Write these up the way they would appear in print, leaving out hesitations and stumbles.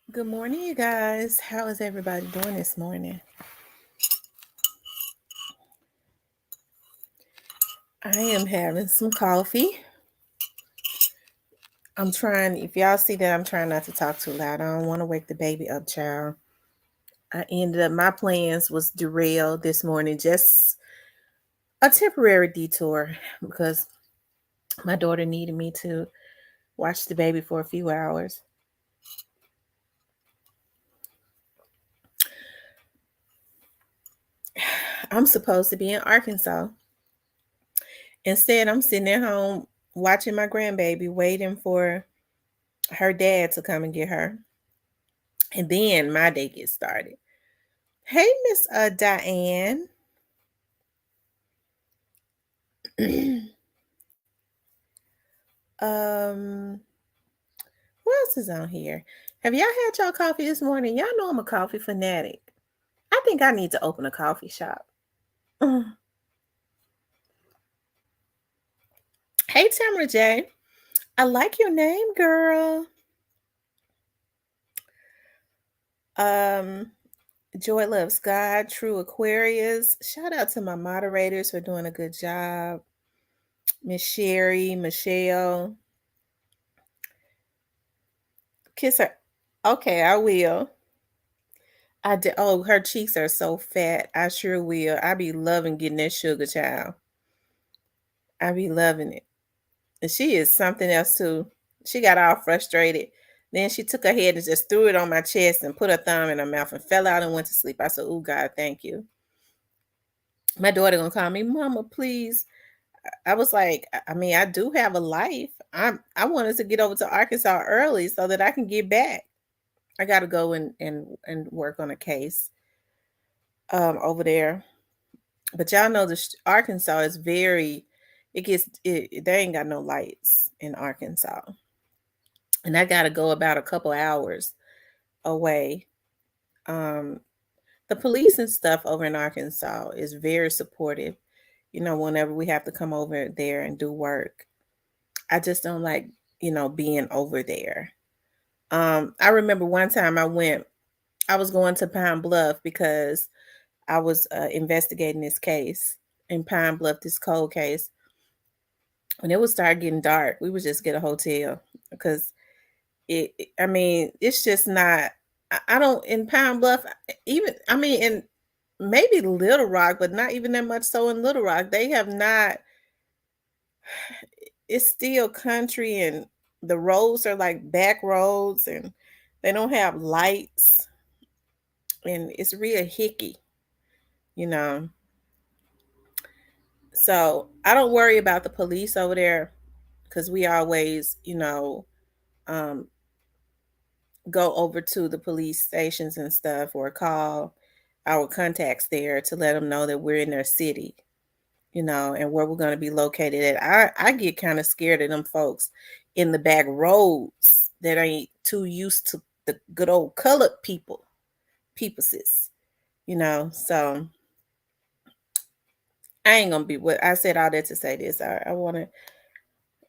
Good morning, you guys. How is everybody doing this morning? I am having some coffee. I'm trying, if y'all see that, I'm trying not to talk too loud. I don't want to wake the baby up, child. My plans was derailed this morning, just a temporary detour because my daughter needed me to watch the baby for a few hours. I'm supposed to be in Arkansas. Instead, I'm sitting at home watching my grandbaby, waiting for her dad to come and get her. And then my day gets started. Hey, Miss Diane. um, what else is on here? Have y'all had y'all coffee this morning? Y'all know I'm a coffee fanatic. I think I need to open a coffee shop. Hey, Tamara J. I like your name, girl. Um, Joy Loves God, True Aquarius. Shout out to my moderators for doing a good job. Miss Sherry, Michelle. Kiss her. Okay, I will. I did. Oh, her cheeks are so fat. I sure will. I be loving getting that sugar, child. I be loving it. And she is something else too. She got all frustrated. Then she took her head and just threw it on my chest and put her thumb in her mouth and fell out and went to sleep. I said, "Oh God, thank you." My daughter gonna call me, "Mama, please." I was like, I mean, I do have a life. I wanted to get over to Arkansas early so that I can get back. I got to go and work on a case over there. But y'all know Arkansas is very. They ain't got no lights in Arkansas, and I got to go about a couple hours away. Um, the police and stuff over in Arkansas is very supportive. Whenever we have to come over there and do work, I just don't like being over there. I remember one time I was going to Pine Bluff because I was investigating this case in Pine Bluff, this cold case. When it would start getting dark, we would just get a hotel because I mean, it's just not. I don't in Pine Bluff, even I mean, in maybe Little Rock, but not even that much so in Little Rock. They have not. It's still country, and the roads are like back roads, and they don't have lights, and it's real hicky, you know. So I don't worry about the police over there because we always, um, go over to the police stations and stuff or call our contacts there to let them know that we're in their city, and where we're going to be located at. I get kind of scared of them folks in the back roads that ain't too used to the good old colored peopleses, So I ain't gonna be what I said all that to say this. I wanted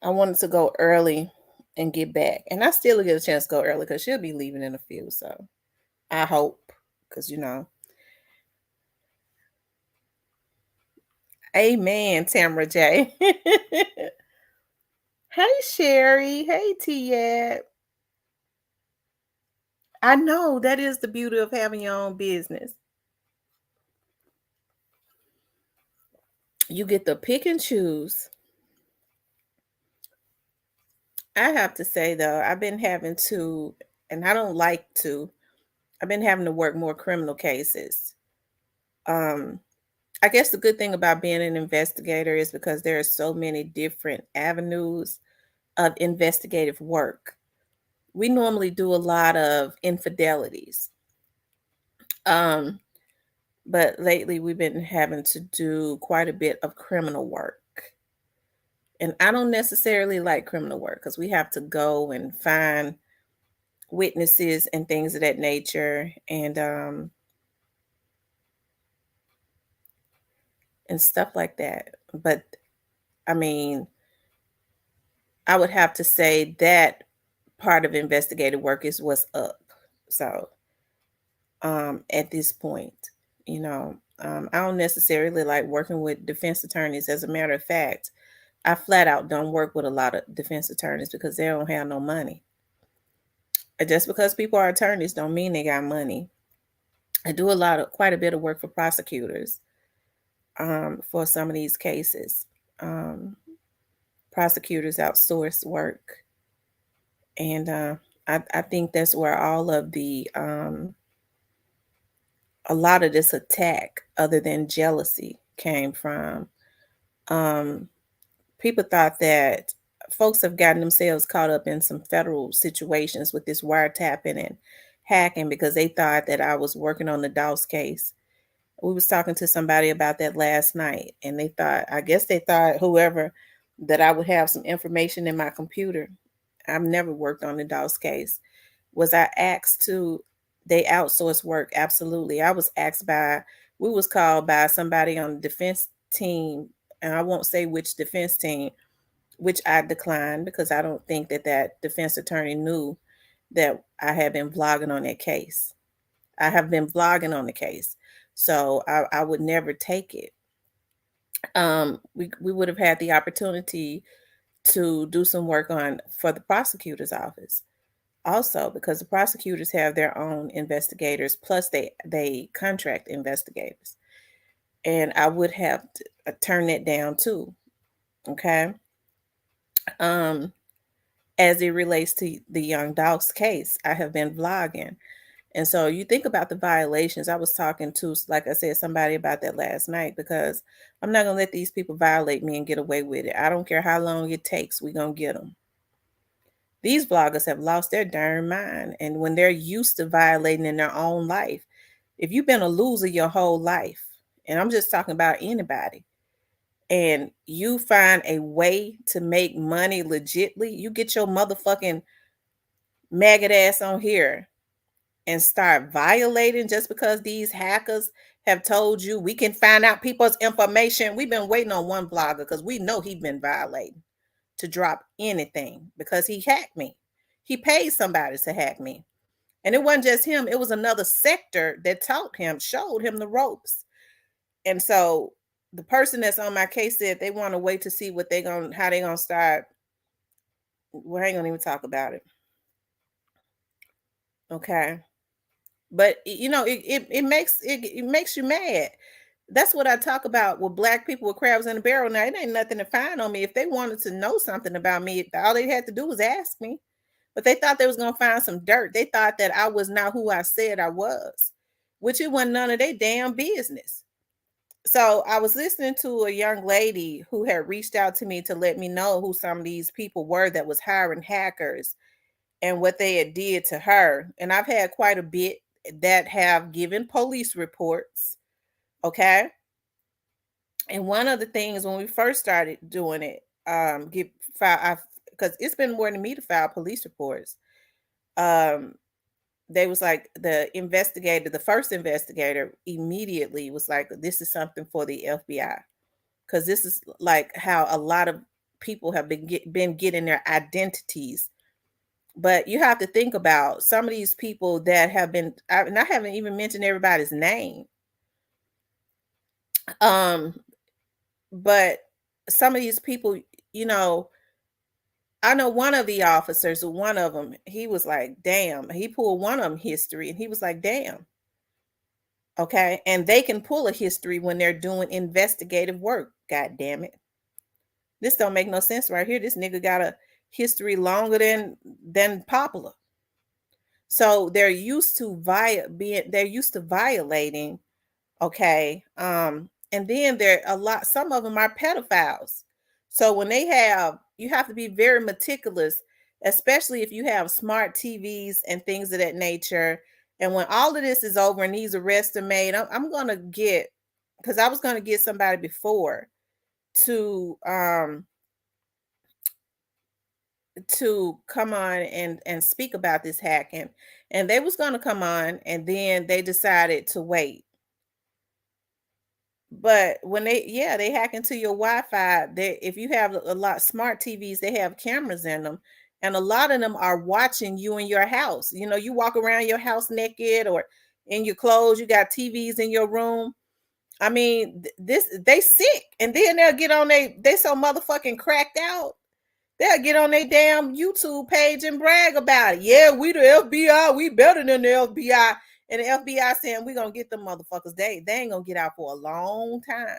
to go early and get back, and I still get a chance to go early because she'll be leaving in a few. So I hope, because Amen, Tamara J. Hey Sherry, hey T. I know that is the beauty of having your own business. You get to pick and choose. I have to say though, I've been having to, and I don't like to, I've been having to work more criminal cases. Um, I guess the good thing about being an investigator is because there are so many different avenues of investigative work. We normally do a lot of infidelities. Um, but lately we've been having to do quite a bit of criminal work. And I don't necessarily like criminal work because we have to go and find witnesses and things of that nature, and stuff like that. But I mean, I would have to say that part of investigative work is what's up. So, at this point, I don't necessarily like working with defense attorneys. As a matter of fact, I flat out don't work with a lot of defense attorneys because they don't have no money. And just because people are attorneys don't mean they got money. I do quite a bit of work for prosecutors, for some of these cases. Um, Prosecutors outsource work, and I think that's where all of a lot of this attack, other than jealousy, came from. Um, People thought that folks have gotten themselves caught up in some federal situations with this wiretapping and hacking because they thought that I was working on the Doss case. We was talking to somebody about that last night, and I guess they thought whoever that I would have some information in my computer. I've never worked on the Doss case. Was I asked to they outsource work? Absolutely. We was called by somebody on the defense team, and I won't say which defense team, which I declined because I don't think that that defense attorney knew that I had been vlogging on that case. I have been vlogging on the case. So I would never take it. We would have had the opportunity to do some work on for the prosecutor's office also because the prosecutors have their own investigators plus they contract investigators, and I would have turned that down too. Okay. um as it relates to the young dog's case, I have been vlogging. And so you think about the violations. I was talking to, like I said, somebody about that last night because I'm not going to let these people violate me and get away with it. I don't care how long it takes. We're going to get them. These bloggers have lost their darn mind. And when they're used to violating in their own life, if you've been a loser your whole life, and I'm just talking about anybody, and you find a way to make money legitly, you get your motherfucking maggot ass on here and start violating just because these hackers have told you we can find out people's information. We've been waiting on one blogger because we know he's been violating to drop anything because he hacked me. He paid somebody to hack me. And it wasn't just him, it was another sector that showed him the ropes. And so the person that's on my case said they want to wait to see how they gonna start. Well, I ain't gonna even talk about it. Okay. But it makes you mad. That's what I talk about with black people with crabs in a barrel. Now it ain't nothing to find on me. If they wanted to know something about me, all they had to do was ask me. But they thought they was gonna find some dirt. They thought that I was not who I said I was, which it wasn't none of their damn business. So I was listening to a young lady who had reached out to me to let me know who some of these people were that was hiring hackers and what they had did to her. And I've had quite a bit that have given police reports. Okay. And one of the things when we first started doing it, get file because it's been more than me to file police reports. Um, they was like the first investigator immediately was like, this is something for the FBI. Because this is like how a lot of people have been getting their identities. But you have to think about some of these people that have been, and I haven't even mentioned everybody's name. Um, but some of these people, you know, I know one of the officers, one of them, he was like, damn, he pulled one of them history and he was like, damn. Okay. And they can pull a history when they're doing investigative work. God damn it. This don't make no sense right here. This nigga got a history longer than popular. So they're used to violating. Okay. And then some of them are pedophiles. So when you have to be very meticulous, especially if you have smart TVs and things of that nature. And when all of this is over and these arrests are made, I'm gonna get, because I was gonna get somebody before to come on and speak about this hacking, and they was gonna come on, and then they decided to wait. But when they hack into your Wi-Fi, if you have a lot smart TVs, they have cameras in them, And a lot of them are watching you in your house. You know, you walk around your house naked or in your clothes, you got TVs in your room. I mean, this they sick, and then they'll get on they so motherfucking cracked out. They'll get on their damn YouTube page and brag about it. Yeah, we the FBI, we better than the FBI. And the FBI saying we gonna get them motherfuckers. They ain't gonna get out for a long time.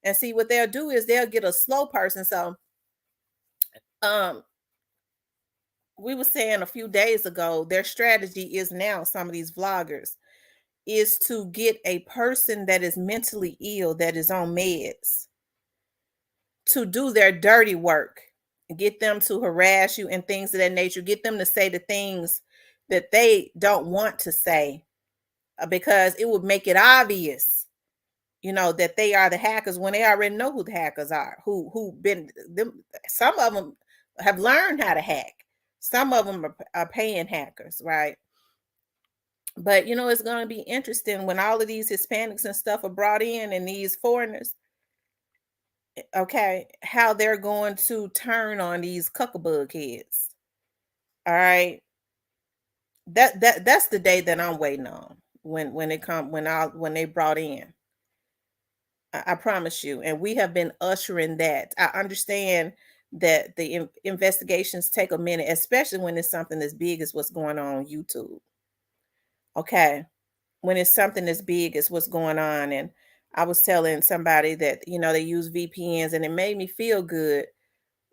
And see what they'll do is they'll get a slow person. So um we were saying a few days ago, their strategy is now some of these vloggers is to get a person that is mentally ill, that is on meds, to do their dirty work, get them to harass you and things of that nature, get them to say the things that they don't want to say, because it would make it obvious, you know, that they are the hackers when they already know who the hackers are, who been them. Some of them have learned how to hack. Some of them are paying hackers, right? But you know, it's going to be interesting when all of these Hispanics and stuff are brought in and these foreigners, okay, how they're going to turn on these cuckabug heads. All right. That's the day that I'm waiting on when it come when they brought in. I promise you. And we have been ushering that. I understand that the investigations take a minute, especially when it's something as big as what's going on YouTube. Okay. When it's something as big as what's going on. And I was telling somebody that, you know, they use VPNs, and it made me feel good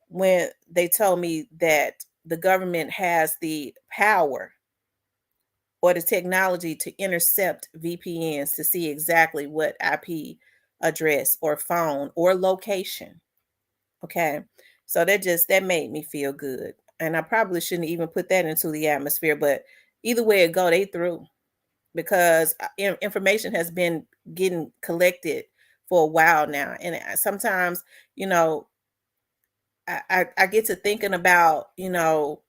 when they told me that the government has the power or the technology to intercept VPNs to see exactly what IP address or phone or location. Okay. So that made me feel good. And I probably shouldn't even put that into the atmosphere, but either way it go, they through, because information has been getting collected for a while now. And sometimes, you know, I get to thinking about, you know,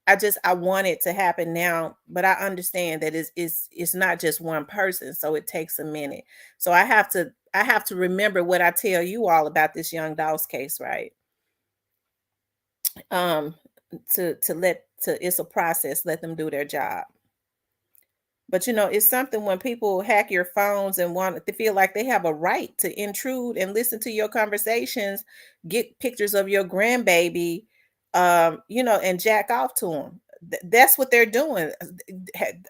I want it to happen now, but I understand that it's not just one person, so it takes a minute. So I have to remember what I tell you all about this young Dawes case, right? Um, to it's a process. Let them do their job. But you know, it's something when people hack your phones and want to feel like they have a right to intrude and listen to your conversations, get pictures of your grandbaby, you know, and jack off to them. That's what they're doing.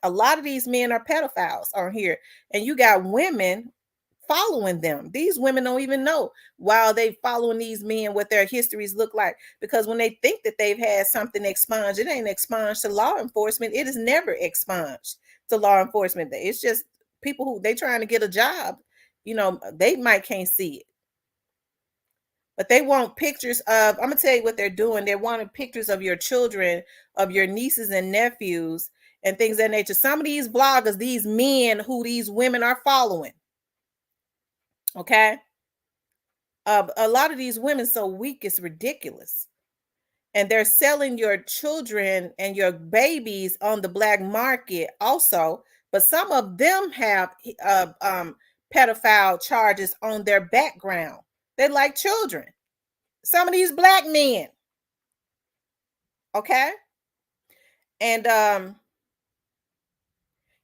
A lot of these men are pedophiles on here, and you got women following them. These women don't even know while they following these men what their histories look like, because when they think that they've had something expunged, it ain't expunged to law enforcement. It is never expunged to law enforcement. It's just people who they trying to get a job, you know, they might can't see it, but they want pictures of, I'm gonna tell you what they're doing. They're wanting pictures of your children, of your nieces and nephews, and things of that nature. Some of these bloggers, these men who these women are following, okay, a lot of these women so weak it's ridiculous, and they're selling your children and your babies on the black market also. But some of them have pedophile charges on their background. They like children, some of these black men, okay, and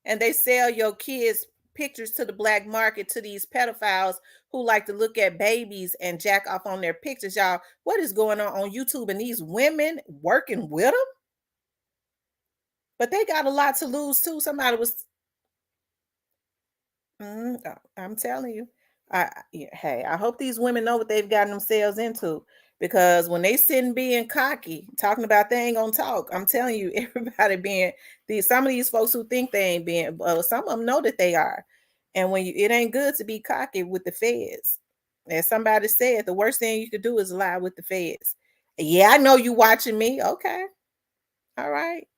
they sell your kids pictures to the black market, to these pedophiles who like to look at babies and jack off on their pictures. Y'all, what is going on YouTube, and these women working with them? But they got a lot to lose too. Somebody was I'm telling you. Yeah, hey, I hope these women know what they've gotten themselves into, because when they sitting being cocky, talking about they ain't gonna talk, I'm telling you, everybody being these some of these folks who think they ain't being, some of them know that they are. And when it ain't good to be cocky with the feds. As somebody said, the worst thing you could do is lie with the feds. Yeah, I know you watching me. Okay, all right.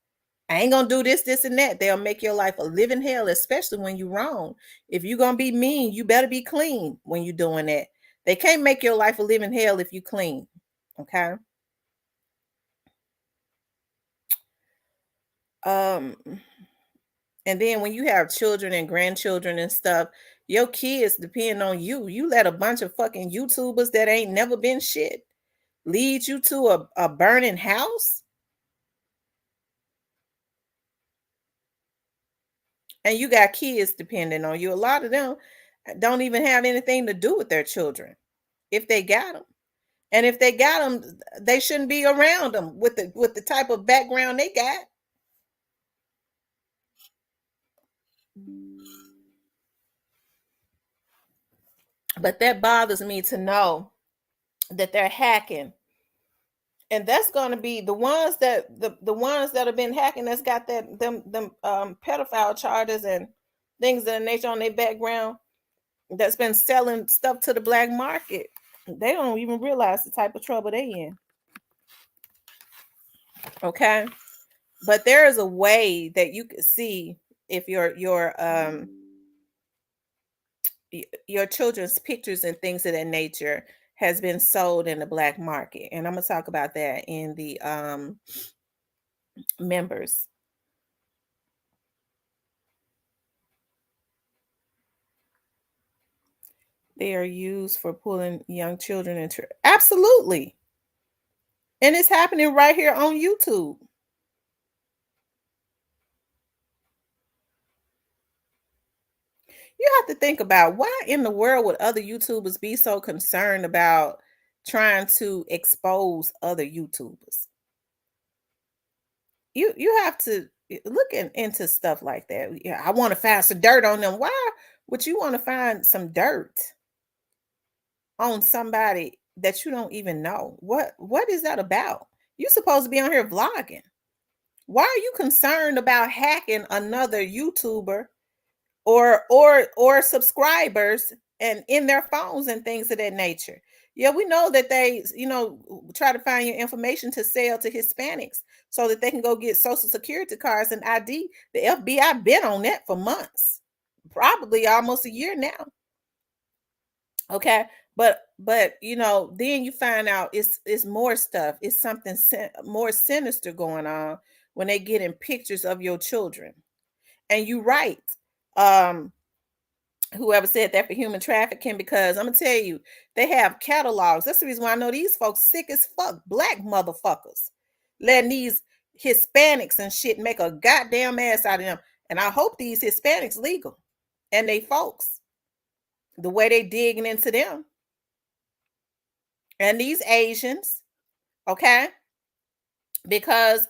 I ain't gonna do this, this, and that. They'll make your life a living hell, especially when you're wrong. If you're gonna be mean, you better be clean when you're doing that. They can't make your life a living hell if you clean. Okay. Um, and then when you have children and grandchildren and stuff, your kids depend on you. You let a bunch of fucking YouTubers that ain't never been shit lead you to a burning house. And you got kids depending on you. A lot of them don't even have anything to do with their children if they got them. And if they got them, they shouldn't be around them with the type of background they got. But that bothers me to know that they're hacking, and that's going to be the ones that the ones that have been hacking, that's got that them pedophile charges and things of that nature on their background, that's been selling stuff to the black market. They don't even realize the type of trouble they in. Okay, but there is a way that you can see if your children's pictures and things of that nature has been sold in the black market, and I'm gonna talk about that in the members. They are used for pulling young children into, absolutely, and it's happening right here on YouTube. You have to think about, why in the world would other YouTubers be so concerned about trying to expose other YouTubers? You have to look into stuff like that. Yeah, I want to find some dirt on them. Why would you want to find some dirt on somebody that you don't even know? What is that about? You supposed to be on here vlogging. Why are you concerned about hacking another YouTuber or subscribers and in their phones and things of that nature? Yeah, we know that they, try to find your information to sell to Hispanics so that they can go get social security cards and ID. The FBI been on that for months, probably almost a year now. Okay, but then you find out it's more stuff. It's something more sinister going on when they get in pictures of your children. And you right. Um, Whoever said that, for human trafficking, because I'm gonna tell you, they have catalogs. That's the reason why I know these folks sick as fuck, black motherfuckers, letting these Hispanics and shit make a goddamn ass out of them. And I hope these Hispanics legal and they folks, the way they digging into them, and these Asians, okay, because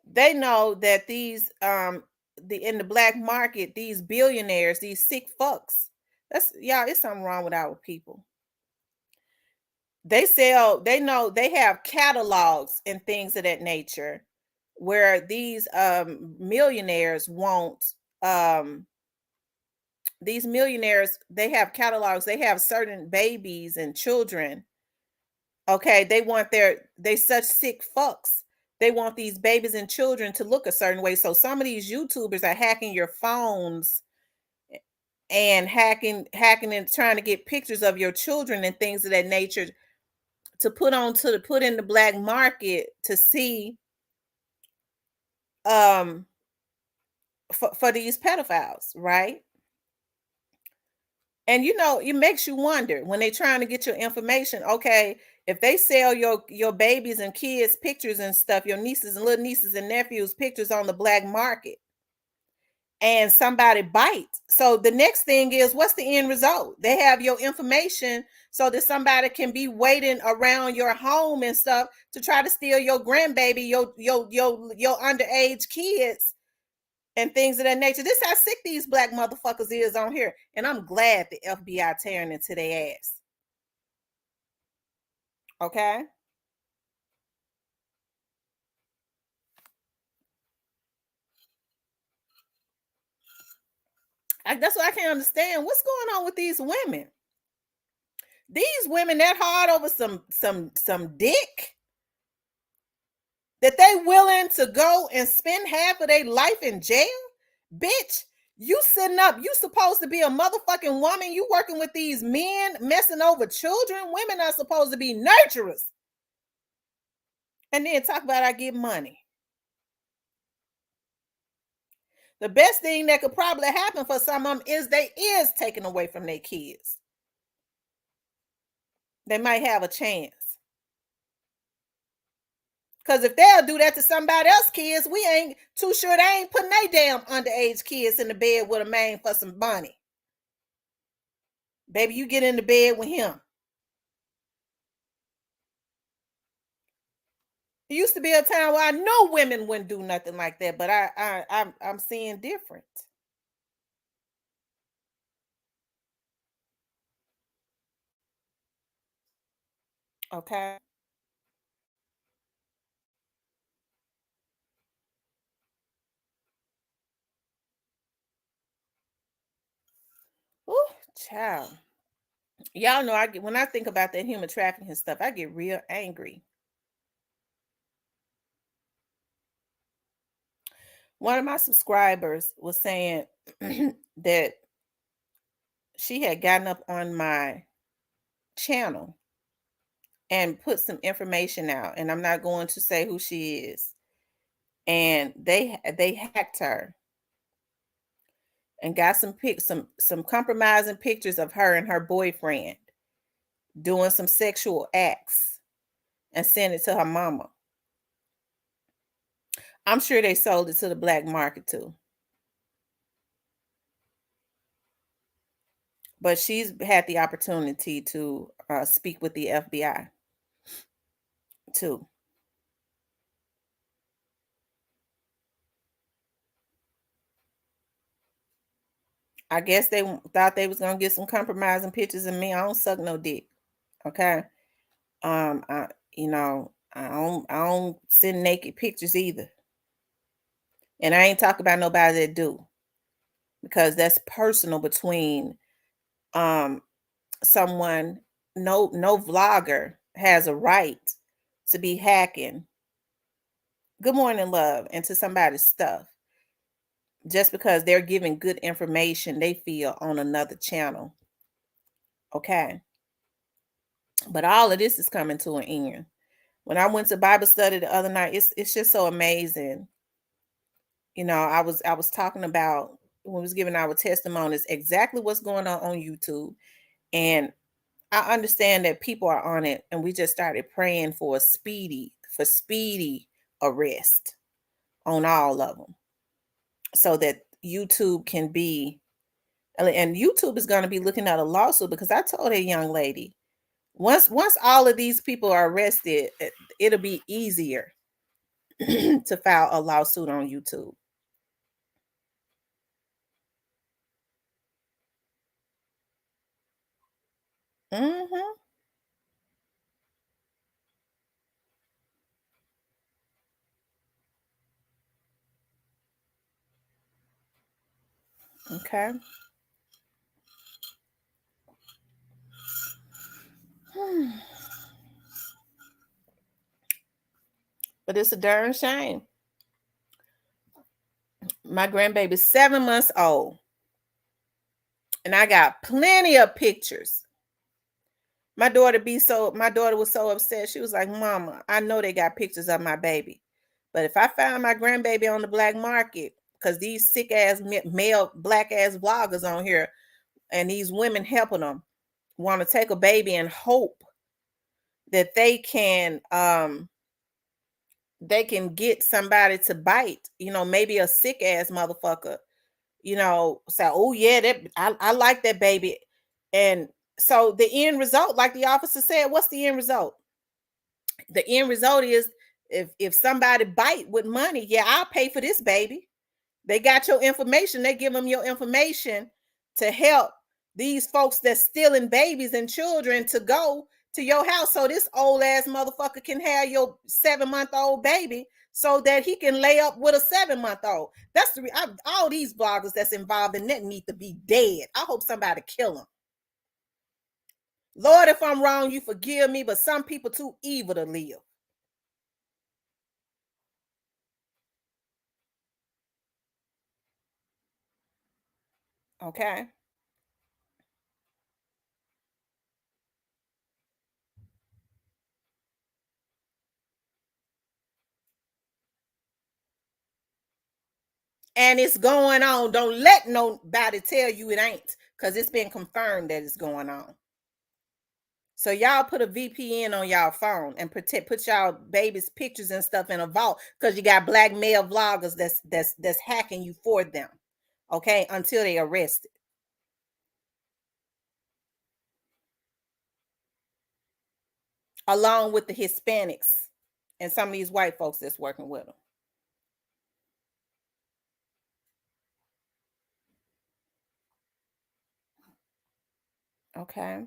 they know that these in the black market, these billionaires, these sick fucks, that's, y'all, it's something wrong with our people. They know they have catalogs and things of that nature where these millionaires won't these millionaires, they have catalogs, they have certain babies and children. Okay, they such sick fucks. They want these babies and children to look a certain way. So some of these YouTubers are hacking your phones and hacking and trying to get pictures of your children and things of that nature to put in the black market to see um for these pedophiles, right? And it makes you wonder when they're trying to get your information. Okay, if they sell your babies and kids pictures and stuff, your nieces and little nieces and nephews pictures on the black market, and somebody bites, so the next thing is, what's the end result? They have your information so that somebody can be waiting around your home and stuff to try to steal your grandbaby, your underage kids and things of that nature. This is how sick these black motherfuckers is on here. And I'm glad the FBI tearing into their ass. Okay. That's what I can't understand. What's going on with these women? These women that hard over some dick, that they willing to go and spend half of their life in jail? Bitch, you sitting up, you supposed to be a motherfucking woman. You working with these men messing over children. Women are supposed to be nurturers. And then talk about, I get money. The best thing that could probably happen for some of them is they is taken away from their kids. They might have a chance. Because if they'll do that to somebody else's kids, we ain't too sure they ain't putting they damn underage kids in the bed with a man for some money. Baby, you get in the bed with him. It used to be a time where I know women wouldn't do nothing like that, but I'm seeing different. Okay. Ooh, child. Y'all know I get when I think about that human trafficking stuff, I get real angry. One of my subscribers was saying that she had gotten up on my channel and put some information out, and I'm not going to say who she is. And they hacked her and got some compromising pictures of her and her boyfriend doing some sexual acts and sent it to her mama. I'm sure they sold it to the black market too. But she's had the opportunity to speak with the FBI too. I guess they thought they was gonna get some compromising pictures of me. I don't suck no dick. Okay. I I don't send naked pictures either. And I ain't talking about nobody that do, because that's personal between um someone. No vlogger has a right to be hacking good morning love into somebody's stuff just because they're giving good information they feel on another channel. Okay. But all of this is coming to an end. When I went to Bible study the other night, it's just so amazing. I was talking about when we was giving our testimonies exactly what's going on YouTube. And I understand that people are on it, and we just started praying for speedy arrest on all of them so that YouTube can be, and YouTube is going to be looking at a lawsuit, because I told a young lady, once all of these people are arrested, it'll be easier to file a lawsuit on YouTube. Mhm. Okay. But it's a darn shame. My grandbaby's 7 months old, and I got plenty of pictures. My daughter was so upset. She was like, "Mama, I know they got pictures of my baby, but if I find my grandbaby on the black market, because these sick ass male black ass vloggers on here and these women helping them want to take a baby and hope that they can get somebody to bite, maybe a sick ass motherfucker, say, oh yeah, I like that baby." And so the end result, like the officer said, what's the end result? The end result is, if somebody bite with money, yeah, I'll pay for this baby. They got your information. They give them your information to help these folks that's stealing babies and children to go to your house, so this old ass motherfucker can have your 7 month old baby so that he can lay up with a 7 month old. That's all these bloggers that's involved in that need to be dead. I hope somebody kill them. Lord, if I'm wrong, you forgive me, but some people too evil to live. Okay. And it's going on. Don't let nobody tell you it ain't, because it's been confirmed that it's going on. So y'all put a VPN on y'all phone and put y'all baby's pictures and stuff in a vault because you got black male vloggers that's hacking you for them. Okay, until they arrested. Along with the Hispanics and some of these white folks that's working with them. Okay.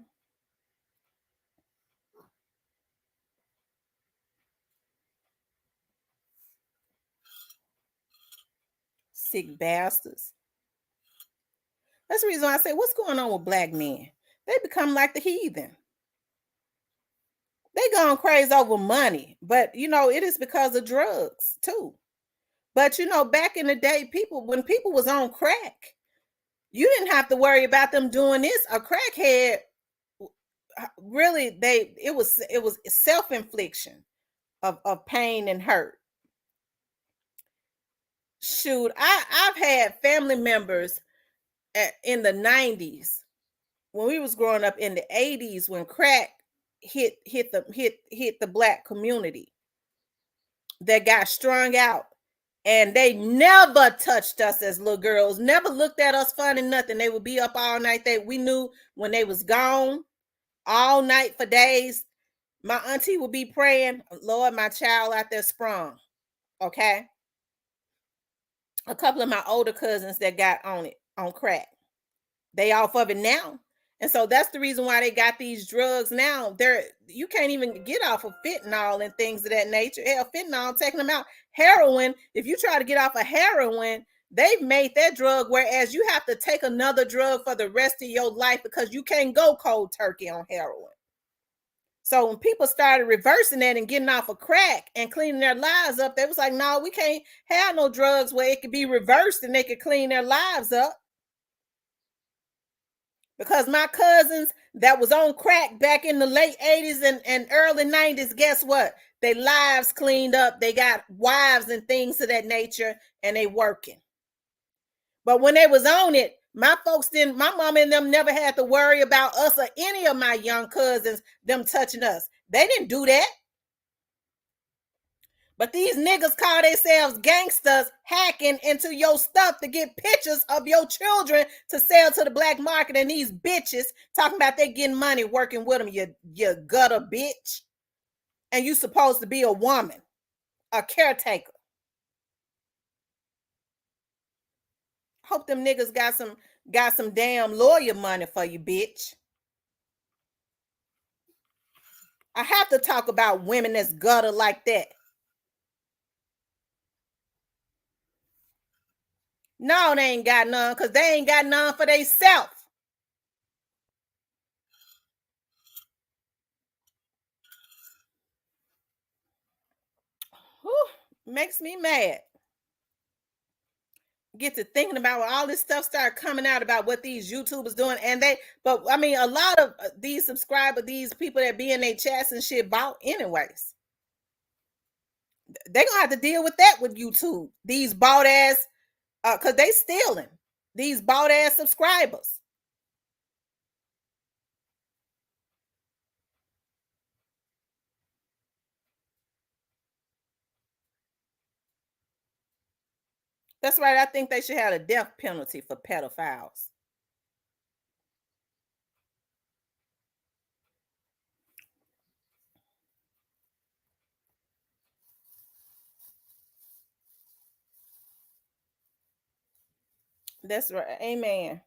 Sick bastards. That's the reason why I say, what's going on with black men? They become like the heathen. They gone crazy over money, but it is because of drugs too. But back in the day, when people was on crack, you didn't have to worry about them doing this. A crackhead, really, it was self-infliction of pain and hurt. Shoot, I've had family members in the 90s when we was growing up, in the 80s when crack hit the black community, that got strung out, and they never touched us as little girls, never looked at us funny, nothing. They would be up all night. We knew when they was gone all night for days. My auntie would be praying, Lord, my child out there sprung. Okay. A couple of my older cousins that got on crack, they off of it now. And so that's the reason why they got these drugs now. You can't even get off of fentanyl and things of that nature. Hell, fentanyl taking them out. Heroin, if you try to get off of heroin, they've made that drug, whereas you have to take another drug for the rest of your life because you can't go cold turkey on heroin. So when people started reversing that and getting off of crack and cleaning their lives up, they was like, no, we can't have no drugs where it could be reversed and they could clean their lives up. Because my cousins that was on crack back in the late 80s and early 90s, guess what? Their lives cleaned up. They got wives and things of that nature, and they working. But when they was on it, my mom and them never had to worry about us or any of my young cousins, them touching us. They didn't do that. But these niggas call themselves gangsters, hacking into your stuff to get pictures of your children to sell to the black market. And these bitches talking about they getting money working with them, you gutter bitch. And you supposed to be a woman, a caretaker. Hope them niggas got some damn lawyer money for you, bitch. I have to talk about women that's gutter like that. No, they ain't got none, because they ain't got none for theyself. Makes me mad. Get to thinking about when all this stuff started coming out about what these YouTubers doing, but I mean, a lot of these these people that be in their chats and shit bought anyways. They gonna have to deal with that with YouTube. These bought ass, cause they stealing these bought ass subscribers. That's right. I think they should have a death penalty for pedophiles. That's right. Amen.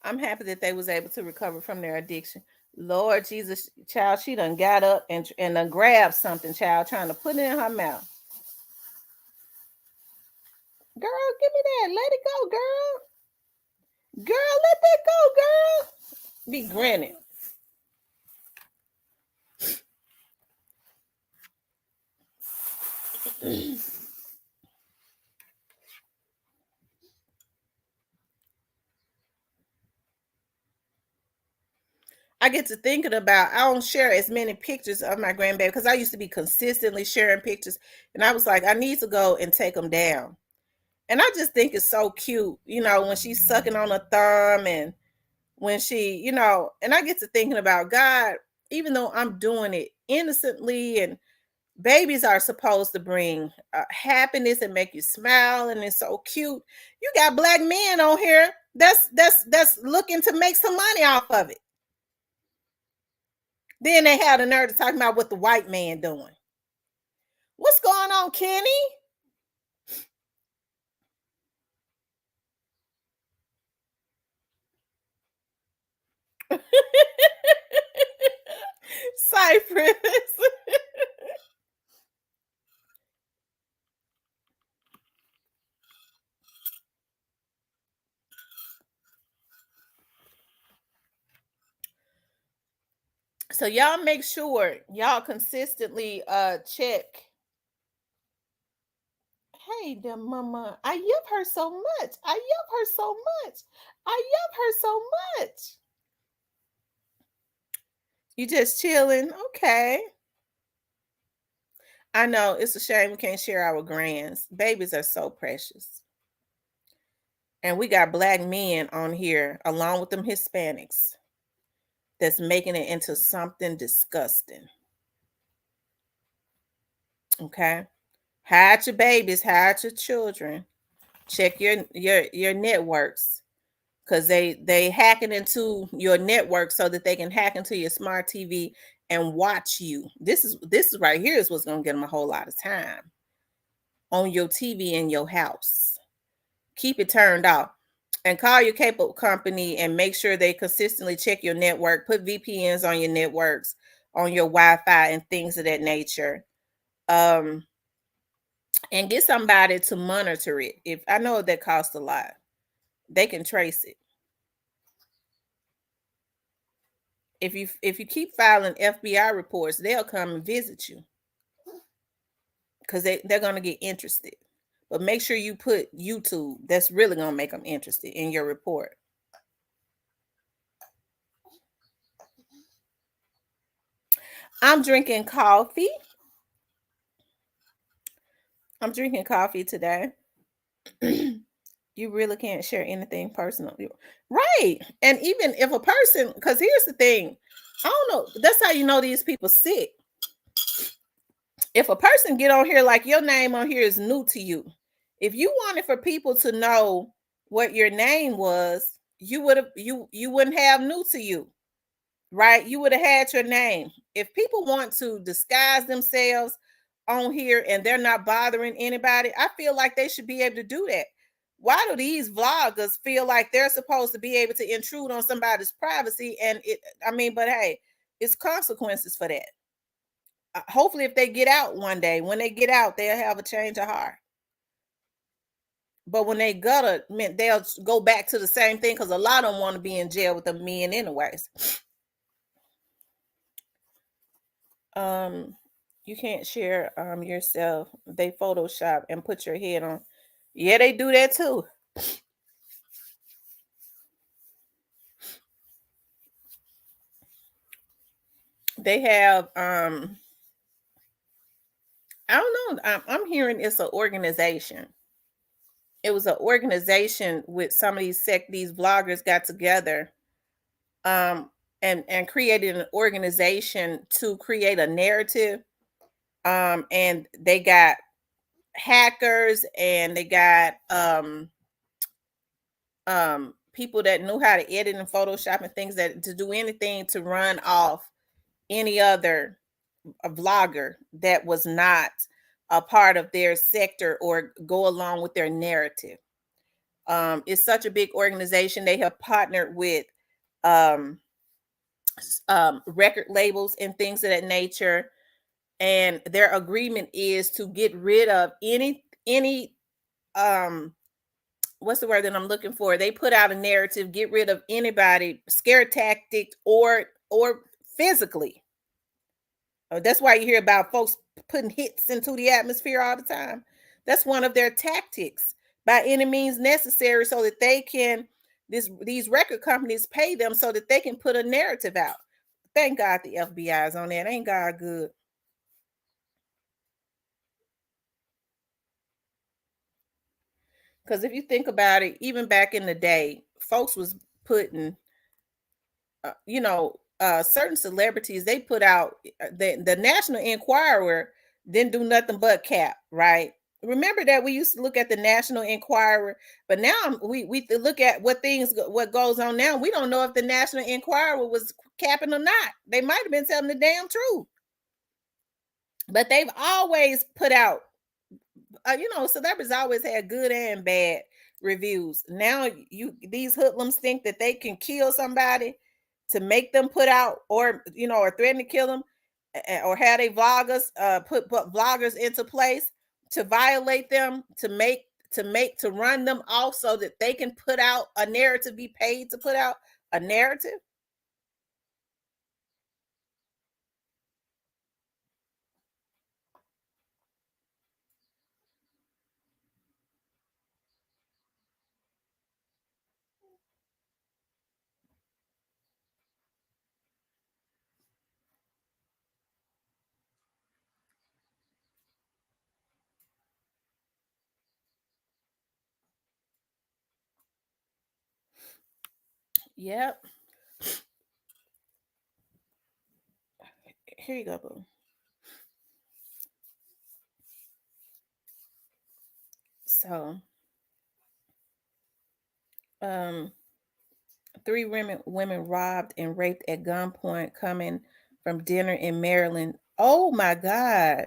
I'm happy that they was able to recover from their addiction. Lord Jesus, child, she done got up and done grabbed something, child, trying to put it in her mouth. Girl, give me that. Let it go, girl. Girl, let that go, girl. Be grinning. I get to thinking about, I don't share as many pictures of my grandbaby because I used to be consistently sharing pictures. And I was like, I need to go and take them down. And I just think it's so cute, when she's sucking on her thumb and when she, and I get to thinking about God, even though I'm doing it innocently, and babies are supposed to bring happiness and make you smile, and it's so cute. You got black men on here that's looking to make some money off of it. Then they had the nerve to talk about what the white man doing. What's going on, Kenny? Cypress. So y'all make sure y'all consistently check. Hey, the mama, I love her so much. I love her so much. I love her so much. You just chilling, okay? I know it's a shame we can't share our grands. Babies are so precious, and we got black men on here along with them Hispanics that's making it into something disgusting. Okay, hide your babies, hide your children. Check your networks, because they hacking into your network so that they can hack into your smart TV and watch you. This is right here is what's gonna get them a whole lot of time on your TV in your house. Keep it turned off, and call your cable company and make sure they consistently check your network. Put VPNs on your networks, on your Wi-Fi, and things of that nature. Um, and get somebody to monitor it. If I know that costs a lot, they can trace it. If you keep filing FBI reports, they'll come and visit you because they're gonna get interested. But make sure you put YouTube. That's really gonna make them interested in your report. I'm drinking coffee. I'm drinking coffee today. You really can't share anything personal. Right. And even if a person, because here's the thing, I don't know, that's how you know these people sick. If a person get on here like your name on here is new to you, if you wanted for people to know what your name was, you wouldn't have new to you, right? You would have had your name. If people want to disguise themselves on here and they're not bothering anybody, I feel like they should be able to do that. Why do these vloggers feel like they're supposed to be able to intrude on somebody's privacy? And but hey, it's consequences for that. Hopefully, if they get out one day, when they get out, they'll have a change of heart. But when they gutter, they'll go back to the same thing because a lot of them want to be in jail with the men, anyways. Um, you can't share yourself. They Photoshop and put your head on. Yeah, they do that too. They have I don't know. I'm hearing it's an organization. It was an organization with some of these vloggers got together um and created an organization to create a narrative. And they got hackers, and they got people that knew how to edit and Photoshop and things, that to do anything to run off any other a vlogger that was not a part of their sector or go along with their narrative. It's such a big organization. They have partnered with um, record labels and things of that nature, and their agreement is to get rid of any um what's the word that I'm looking for? They put out a narrative, get rid of anybody, scare tactic or physically. That's why you hear about folks putting hits into the atmosphere all the time. That's one of their tactics, by any means necessary, so that they can these record companies pay them so that they can put a narrative out. Thank God the FBI is on that. Ain't God good? Because if you think about it, even back in the day, folks was putting certain celebrities, they put out the National Enquirer didn't do nothing but cap, right? Remember that we used to look at the National Enquirer, but now we look at what goes on now. We don't know if the National Enquirer was capping or not. They might have been telling the damn truth, but they've always put out celebrities always had good and bad reviews. Now these hoodlums think that they can kill somebody to make them put out, or threaten to kill them, or have they vloggers put vloggers into place to violate them, to run them off so that they can put out a narrative, be paid to put out a narrative. Yep. Here you go, boo. So, um, three women robbed and raped at gunpoint coming from dinner in Maryland. Oh my God.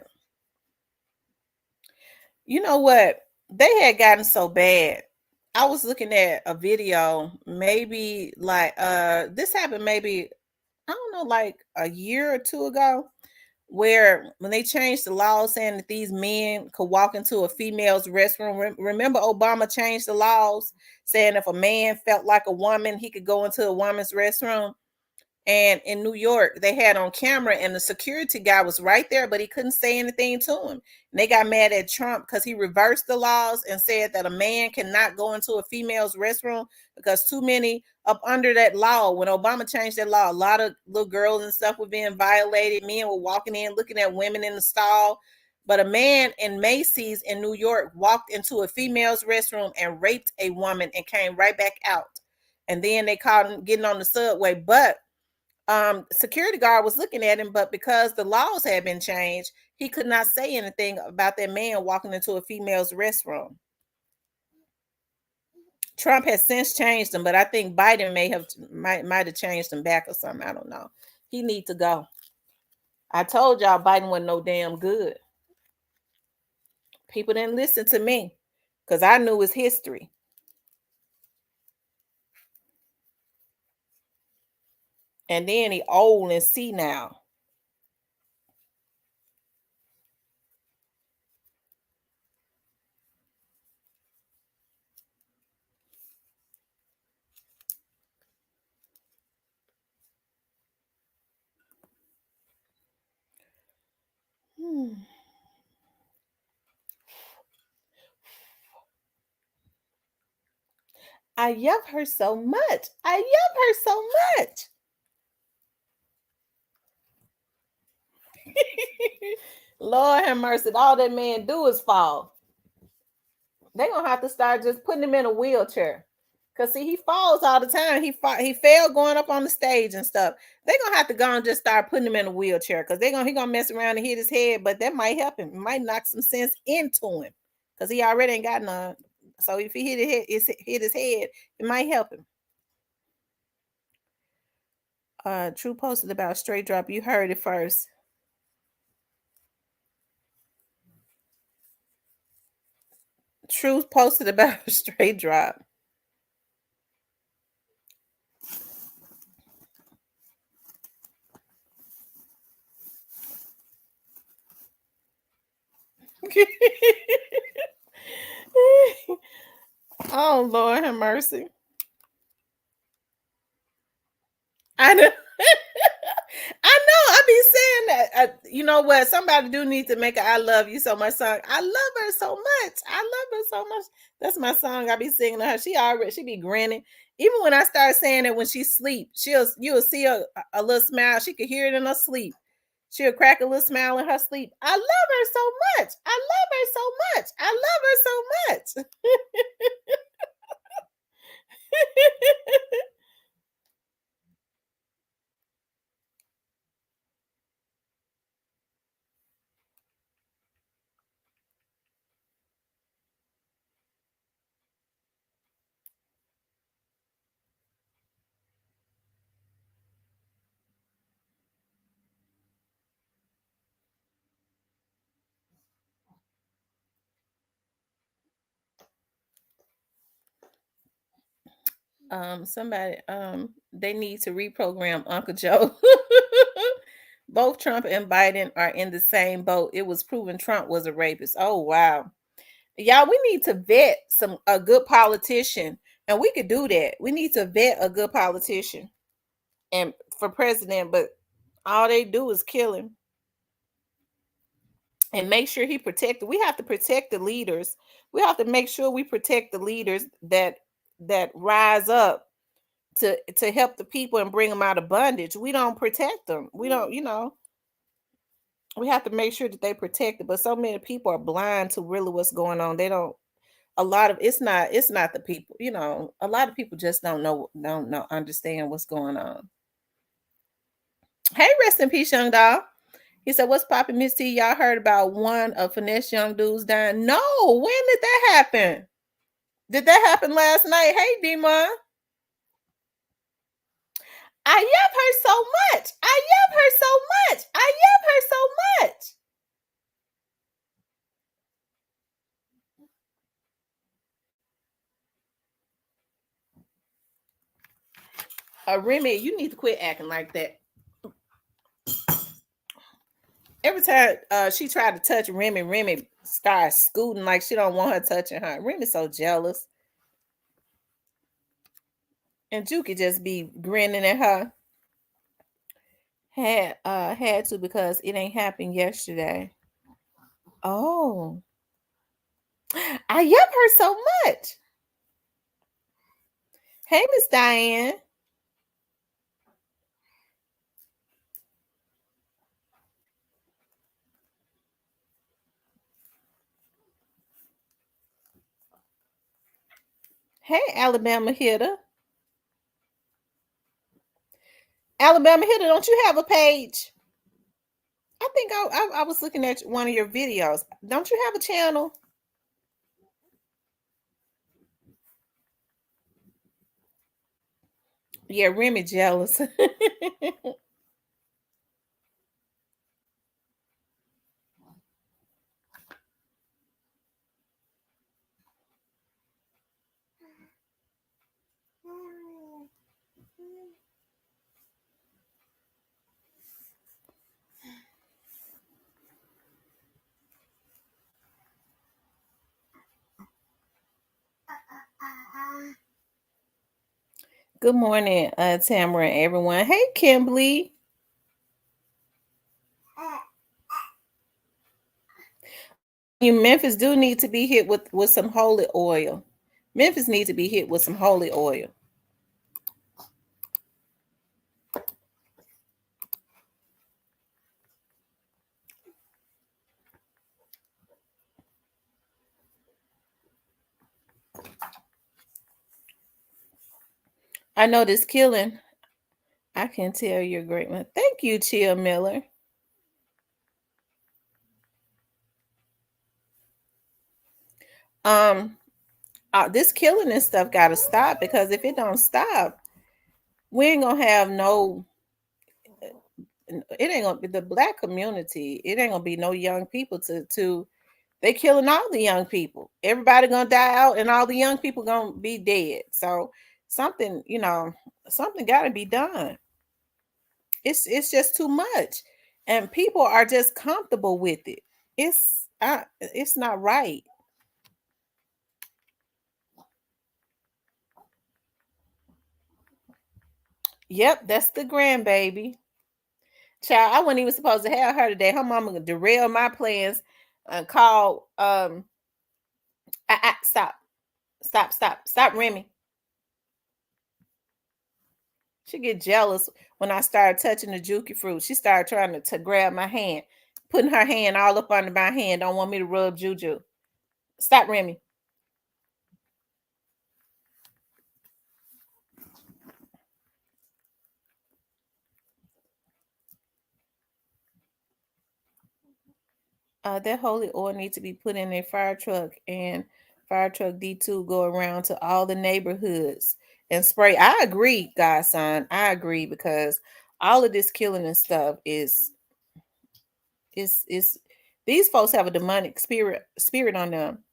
You know what? They had gotten so bad. I was looking at a video, maybe like this happened maybe, I don't know, like a year or two ago, where when they changed the law saying that these men could walk into a female's restroom. Remember, Obama changed the laws saying if a man felt like a woman, he could go into a woman's restroom. And in New York, they had on camera, and the security guy was right there, but he couldn't say anything to him. And they got mad at Trump because he reversed the laws and said that a man cannot go into a female's restroom because too many up under that law. When Obama changed that law, a lot of little girls and stuff were being violated. Men were walking in, looking at women in the stall. But a man in Macy's in New York walked into a female's restroom and raped a woman and came right back out. And then they caught him getting on the subway. But security guard was looking at him, but because the laws had been changed, he could not say anything about that man walking into a female's restroom. Trump has since changed them, but I think Biden might have changed them back or something. I don't know. He need to go. I told y'all Biden wasn't no damn good. People didn't listen to me because I knew his history. And then he old and see now. Hmm. I love her so much. I love her so much. Lord have mercy. All that man do is fall. They gonna have to start just putting him in a wheelchair. Cause see, he falls all the time. He fell going up on the stage and stuff. They gonna have to go and just start putting him in a wheelchair because he gonna mess around and hit his head, but that might help him. It might knock some sense into him. Cause he already ain't got none. So if he hit his head, it might help him. True posted about straight drop. You heard it first. True posted about straight drop. Oh Lord have mercy. I know. I know. I be saying that. You know what? Somebody do need to make a "I love you so much" song. I love her so much. I love her so much. That's my song. I be singing to her. She be grinning. Even when I start saying it when she sleep, you'll see a little smile. She could hear it in her sleep. She'll crack a little smile in her sleep. I love her so much. I love her so much. I love her so much. Somebody, they need to reprogram Uncle Joe. Both Trump and Biden are in the same boat. It was proven Trump was a rapist. Oh wow. Y'all, we need to vet a good politician. And we could do that. We need to vet a good politician and for president, but all they do is kill him and make sure he protected. We have to protect the leaders. We have to make sure we protect the leaders that rise up to help the people and bring them out of bondage. We don't protect them. We don't, we have to make sure that they protect it. But so many people are blind to really what's going on. They don't a lot of it's not the people, a lot of people just don't know understand what's going on. Hey, rest in peace, young dog. He said, "What's poppin', Miss T? Y'all heard about one of finesse young dudes dying?" No, when did that happen? Did that happen last night? Hey, Demon. I yep her so much. I yep her so much. I yep her so much. Remy, you need to quit acting like that. Every time she tried to touch Remy starts scooting like she don't want her touching her. Remy's so jealous. And Juki just be grinning at her. Had to because it ain't happened yesterday. Oh. I yep her so much. Hey, Miss Diane. Hey, Alabama hitter. Alabama hitter, don't you have a page? I think I was looking at one of your videos. Don't you have a channel? Yeah, Remy jealous. Good morning, Tamara and everyone. Hey, Kimberly. Memphis do need to be hit with some holy oil. Memphis needs to be hit with some holy oil. I know this killing. I can tell you're a great one. Thank you, Chia Miller. This killing and stuff got to stop because if it don't stop, we ain't gonna have no. It ain't gonna be the black community. It ain't gonna be no young people to. They killing all the young people. Everybody gonna die out, and all the young people gonna be dead. So something, something got to be done. It's just too much, and people are just comfortable with it. It's not right. Yep, that's the grandbaby. Child, I wasn't even supposed to have her today. Her mama derailed my plans and called stop. Stop, Remy. She get jealous when I started touching the juki fruit. She started trying to grab my hand, putting her hand all up under my hand. Don't want me to rub juju. Stop, Remy. That holy oil needs to be put in a fire truck, and fire truck D2 go around to all the neighborhoods and spray. I agree, godson. I agree because all of this killing and stuff is these folks have a demonic spirit on them.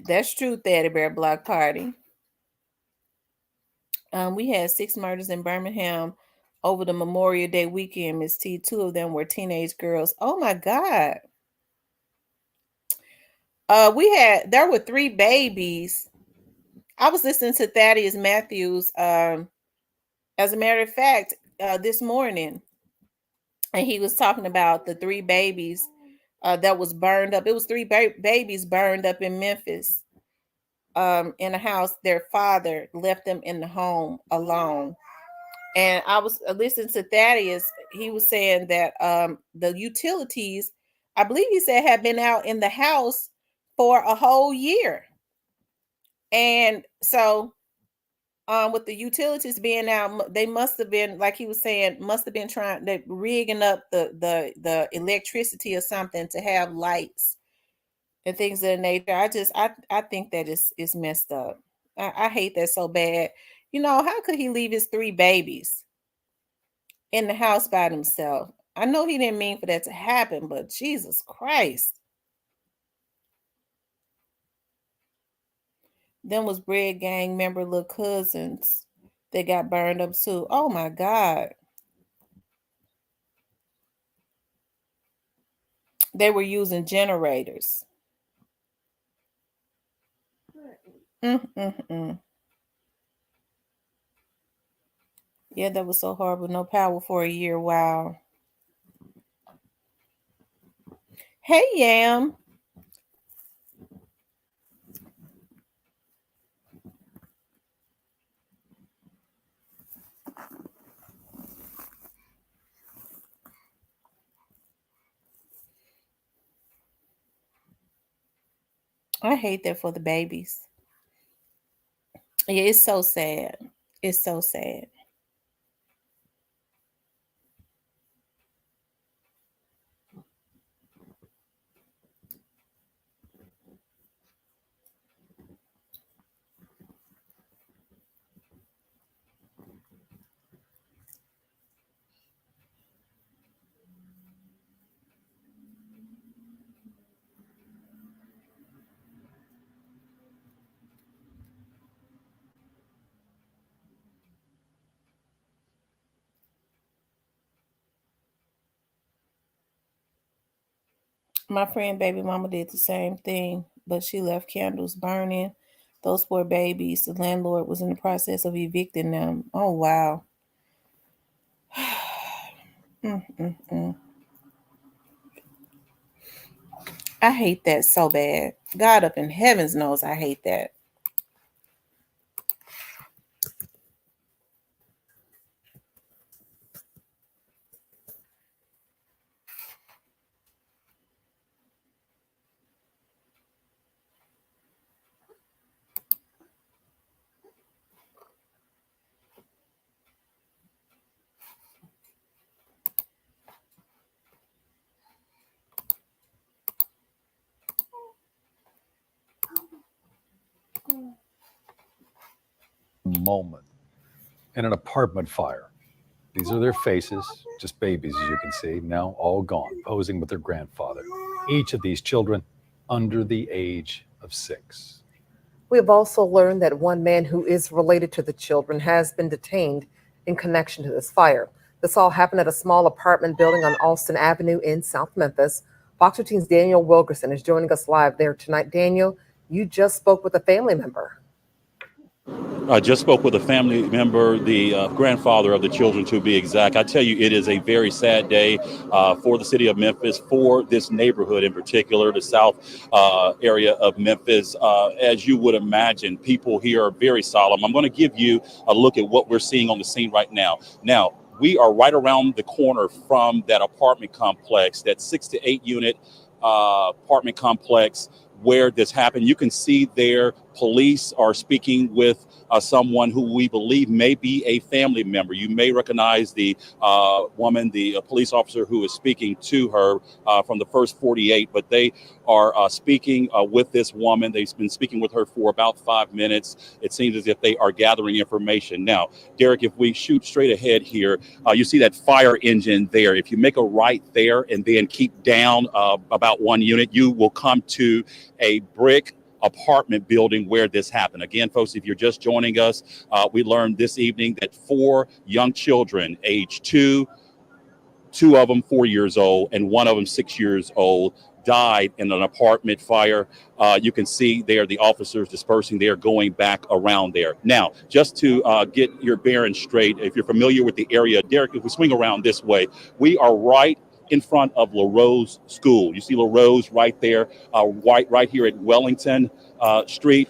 That's true, Teddy Bear Block Party. We had 6 murders in Birmingham over the Memorial Day weekend, Miss T. 2 of them were teenage girls. Oh my God. There were 3 babies. I was listening to Thaddeus Matthews, as a matter of fact, this morning, and he was talking about the 3 babies that was burned up. It was 3 babies burned up in Memphis, in a house. Their father left them in the home alone. And I was listening to Thaddeus. He was saying that the utilities, I believe he said, had been out in the house for a whole year. And so with the utilities being out, they must have been, like he was saying, must have been trying to rigging up the electricity or something to have lights and things of that nature. I think that is messed up. I hate that so bad. How could he leave his 3 babies in the house by himself? I know he didn't mean for that to happen, but Jesus Christ. Then was Bread Gang member little cousins that got burned up too. Oh my God. They were using generators. Mm-mm-mm. Yeah, that was so horrible. No power for a year. Wow. Hey, Yam. I hate that for the babies. Yeah, it's so sad. It's so sad. My friend baby mama did the same thing, but she left candles burning. Those poor babies. The landlord was in the process of evicting them. Oh wow. Mm-mm-mm. I hate that so bad. God up in heavens knows I hate that. Moment in an apartment fire. These are their faces, just babies, as you can see, now all gone, posing with their grandfather. Each of these children under the age of 6. We have also learned that one man who is related to the children has been detained in connection to this fire. This all happened at a small apartment building on Alston Avenue in South Memphis. Fox 15's Daniel Wilkerson is joining us live there tonight. Daniel, you just spoke with a family member. I just spoke with a family member, the grandfather of the children to be exact. I tell you, it is a very sad day for the city of Memphis, for this neighborhood in particular, the south area of Memphis. As you would imagine, people here are very solemn. I'm going to give you a look at what we're seeing on the scene right now. Now, we are right around the corner from that apartment complex, that 6 to 8 unit apartment complex where this happened. You can see there police are speaking with someone who we believe may be a family member. You may recognize the woman, the police officer who is speaking to her from the first 48, but they are speaking with this woman. They've been speaking with her for about 5 minutes. It seems as if they are gathering information. Now, Derek, if we shoot straight ahead here, you see that fire engine there. If you make a right there and then keep down about 1 unit, you will come to a brick apartment building where this happened. Again, folks, if you're just joining us, we learned this evening that 4 young children, age 2 of them 4 years old, and one of them 6 years old, died in an apartment fire. You can see there the officers dispersing there, going back around there. Now, just to get your bearings straight, if you're familiar with the area, Derek, if we swing around this way, we are right in front of LaRose School. You see LaRose right there, right here at Wellington Street.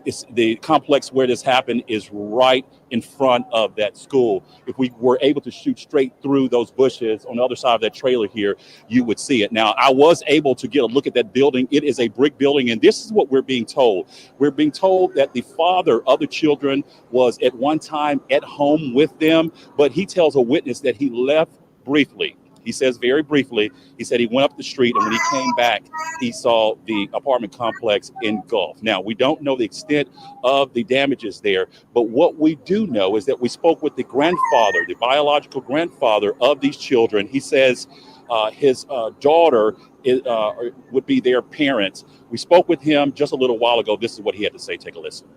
It's the complex where this happened is right in front of that school. If we were able to shoot straight through those bushes on the other side of that trailer here, you would see it. Now, I was able to get a look at that building. It is a brick building, and this is what we're being told. We're being told that the father of the children was at one time at home with them, but he tells a witness that he left briefly. He says very briefly, he said he went up the street, and when he came back, he saw the apartment complex engulfed. Now, we don't know the extent of the damages there, but what we do know is that we spoke with the grandfather, the biological grandfather of these children. He says his daughter would be their parents. We spoke with him just a little while ago. This is what he had to say. Take a listen.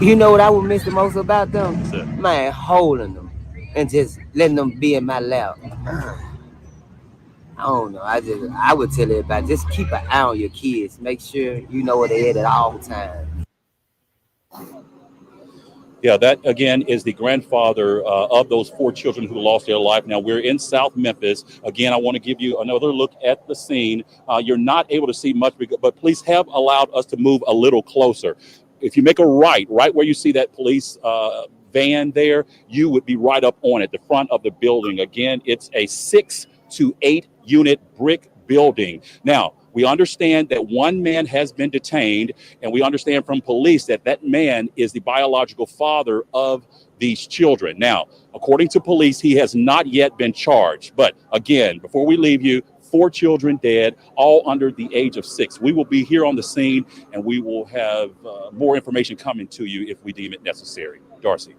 You know what I would miss the most about them? That's it. Man, holding them and just letting them be in my lap. I don't know. I would tell everybody, just keep an eye on your kids. Make sure you know where they're at all times. Yeah, that again is the grandfather of those 4 children who lost their life. Now, we're in South Memphis. Again, I want to give you another look at the scene. You're not able to see much, but police have allowed us to move a little closer. If you make a right where you see that police van there, you would be right up on it, the front of the building. Again, it's a 6 to 8 unit brick building. Now, we understand that one man has been detained, and we understand from police that that man is the biological father of these children. Now, according to police, he has not yet been charged. But again, before we leave you, 4 children dead, all under the age of 6. We will be here on the scene, and we will have more information coming to you if we deem it necessary. Darcy.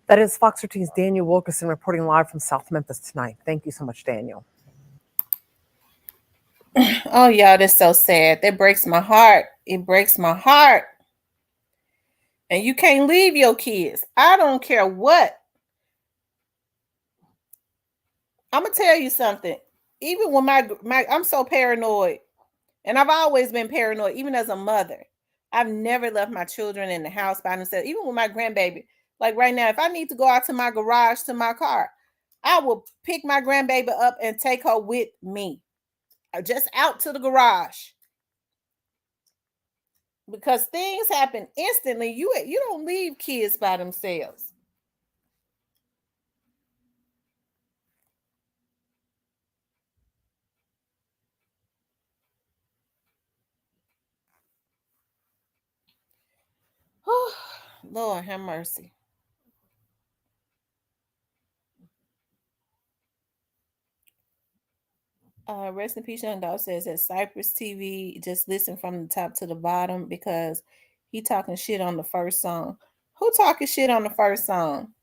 That is Fox 13's Daniel Wilkerson reporting live from South Memphis tonight. Thank you so much, Daniel. Oh, y'all, that's so sad. That breaks my heart. It breaks my heart. And you can't leave your kids. I don't care what. I'm going to tell you something. Even when I'm so paranoid, and I've always been paranoid, even as a mother. I've never left my children in the house by themselves, even with my grandbaby. Like right now, if I need to go out to my garage to my car, I will pick my grandbaby up and take her with me. Just out to the garage. Because things happen instantly. You don't leave kids by themselves. Oh, Lord have mercy. Rest in peace, Young Dog says that Cypress TV just listen from the top to the bottom because he talking shit on the first song. Who talking shit on the first song?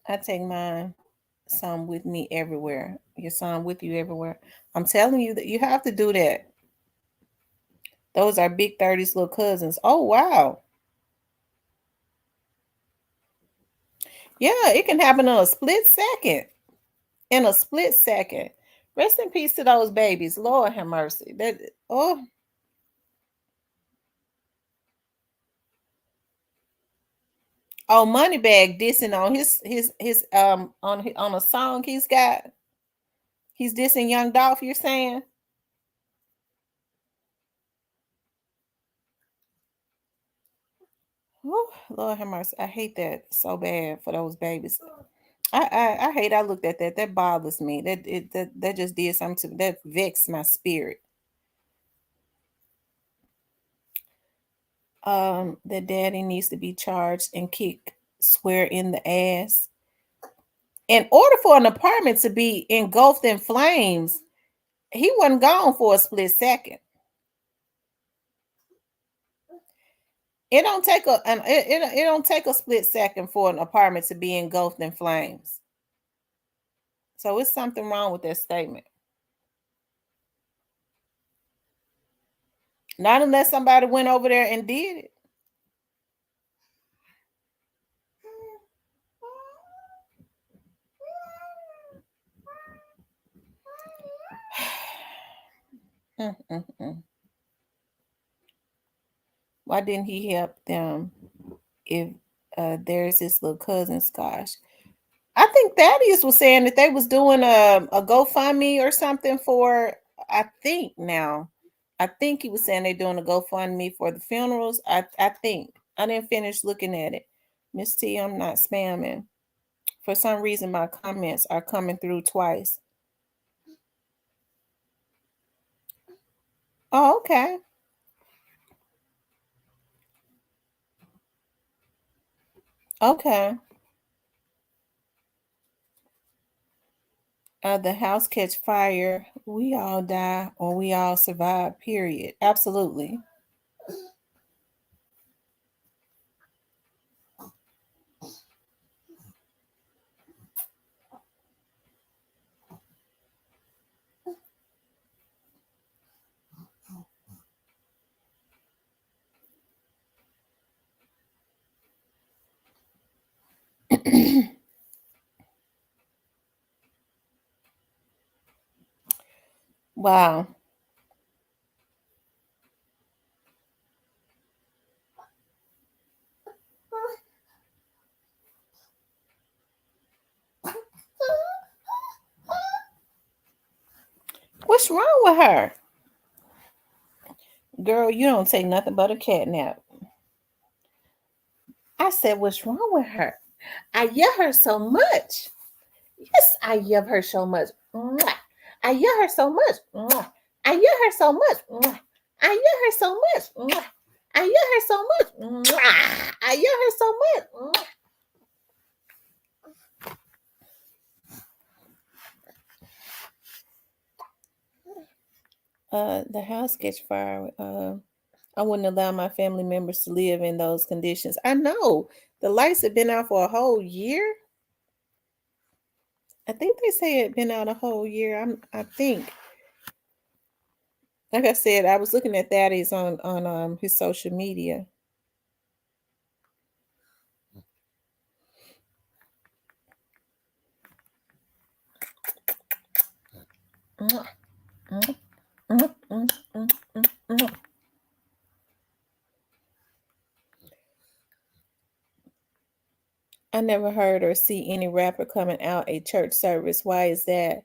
I take my song with me everywhere. Your song with you everywhere. I'm telling you that you have to do that. Those are big 30s little cousins. Oh, wow. Yeah, it can happen in a split second. In a split second. Rest in peace to those babies. Lord have mercy. Oh. Oh, Moneybag dissing on his on a song he's got. He's dissing Young Dolph, you're saying? Oh, Lord have mercy. I hate that so bad for those babies. I hate I looked at that. That bothers me. That just did something to me. That vexed my spirit. That daddy needs to be charged and kicked square in the ass. In order for an apartment to be engulfed in flames, he wasn't gone for a split second. It don't take it don't take a split second for an apartment to be engulfed in flames. So it's something wrong with that statement. Not unless somebody went over there and did it. Why didn't he help them if there's his little cousin Scotch? I think Thaddeus was saying that they was doing a GoFundMe or something for, I think he was saying they're doing a GoFundMe for the funerals. I think. I didn't finish looking at it. Miss T, I'm not spamming. For some reason, my comments are coming through twice. Oh, okay. Okay. The house catch fire, we all die or we all survive, period. Absolutely. Wow. What's wrong with her? Girl, you don't take nothing but a cat nap. I said, what's wrong with her? I yell her so much. Yes, I yell her so much. Mwah. I yell her so much. Mwah. I yell her so much. Mwah. I yell her so much. Mwah. I yell her so much. Mwah. I yell her so much. Mwah. The house catch fire. I wouldn't allow my family members to live in those conditions. I know the lights have been out for a whole year. I think they say it been out a whole year. I think. Like I said, I was looking at Thaddeus on his social media. I never heard or see any rapper coming out a church service. Why is that?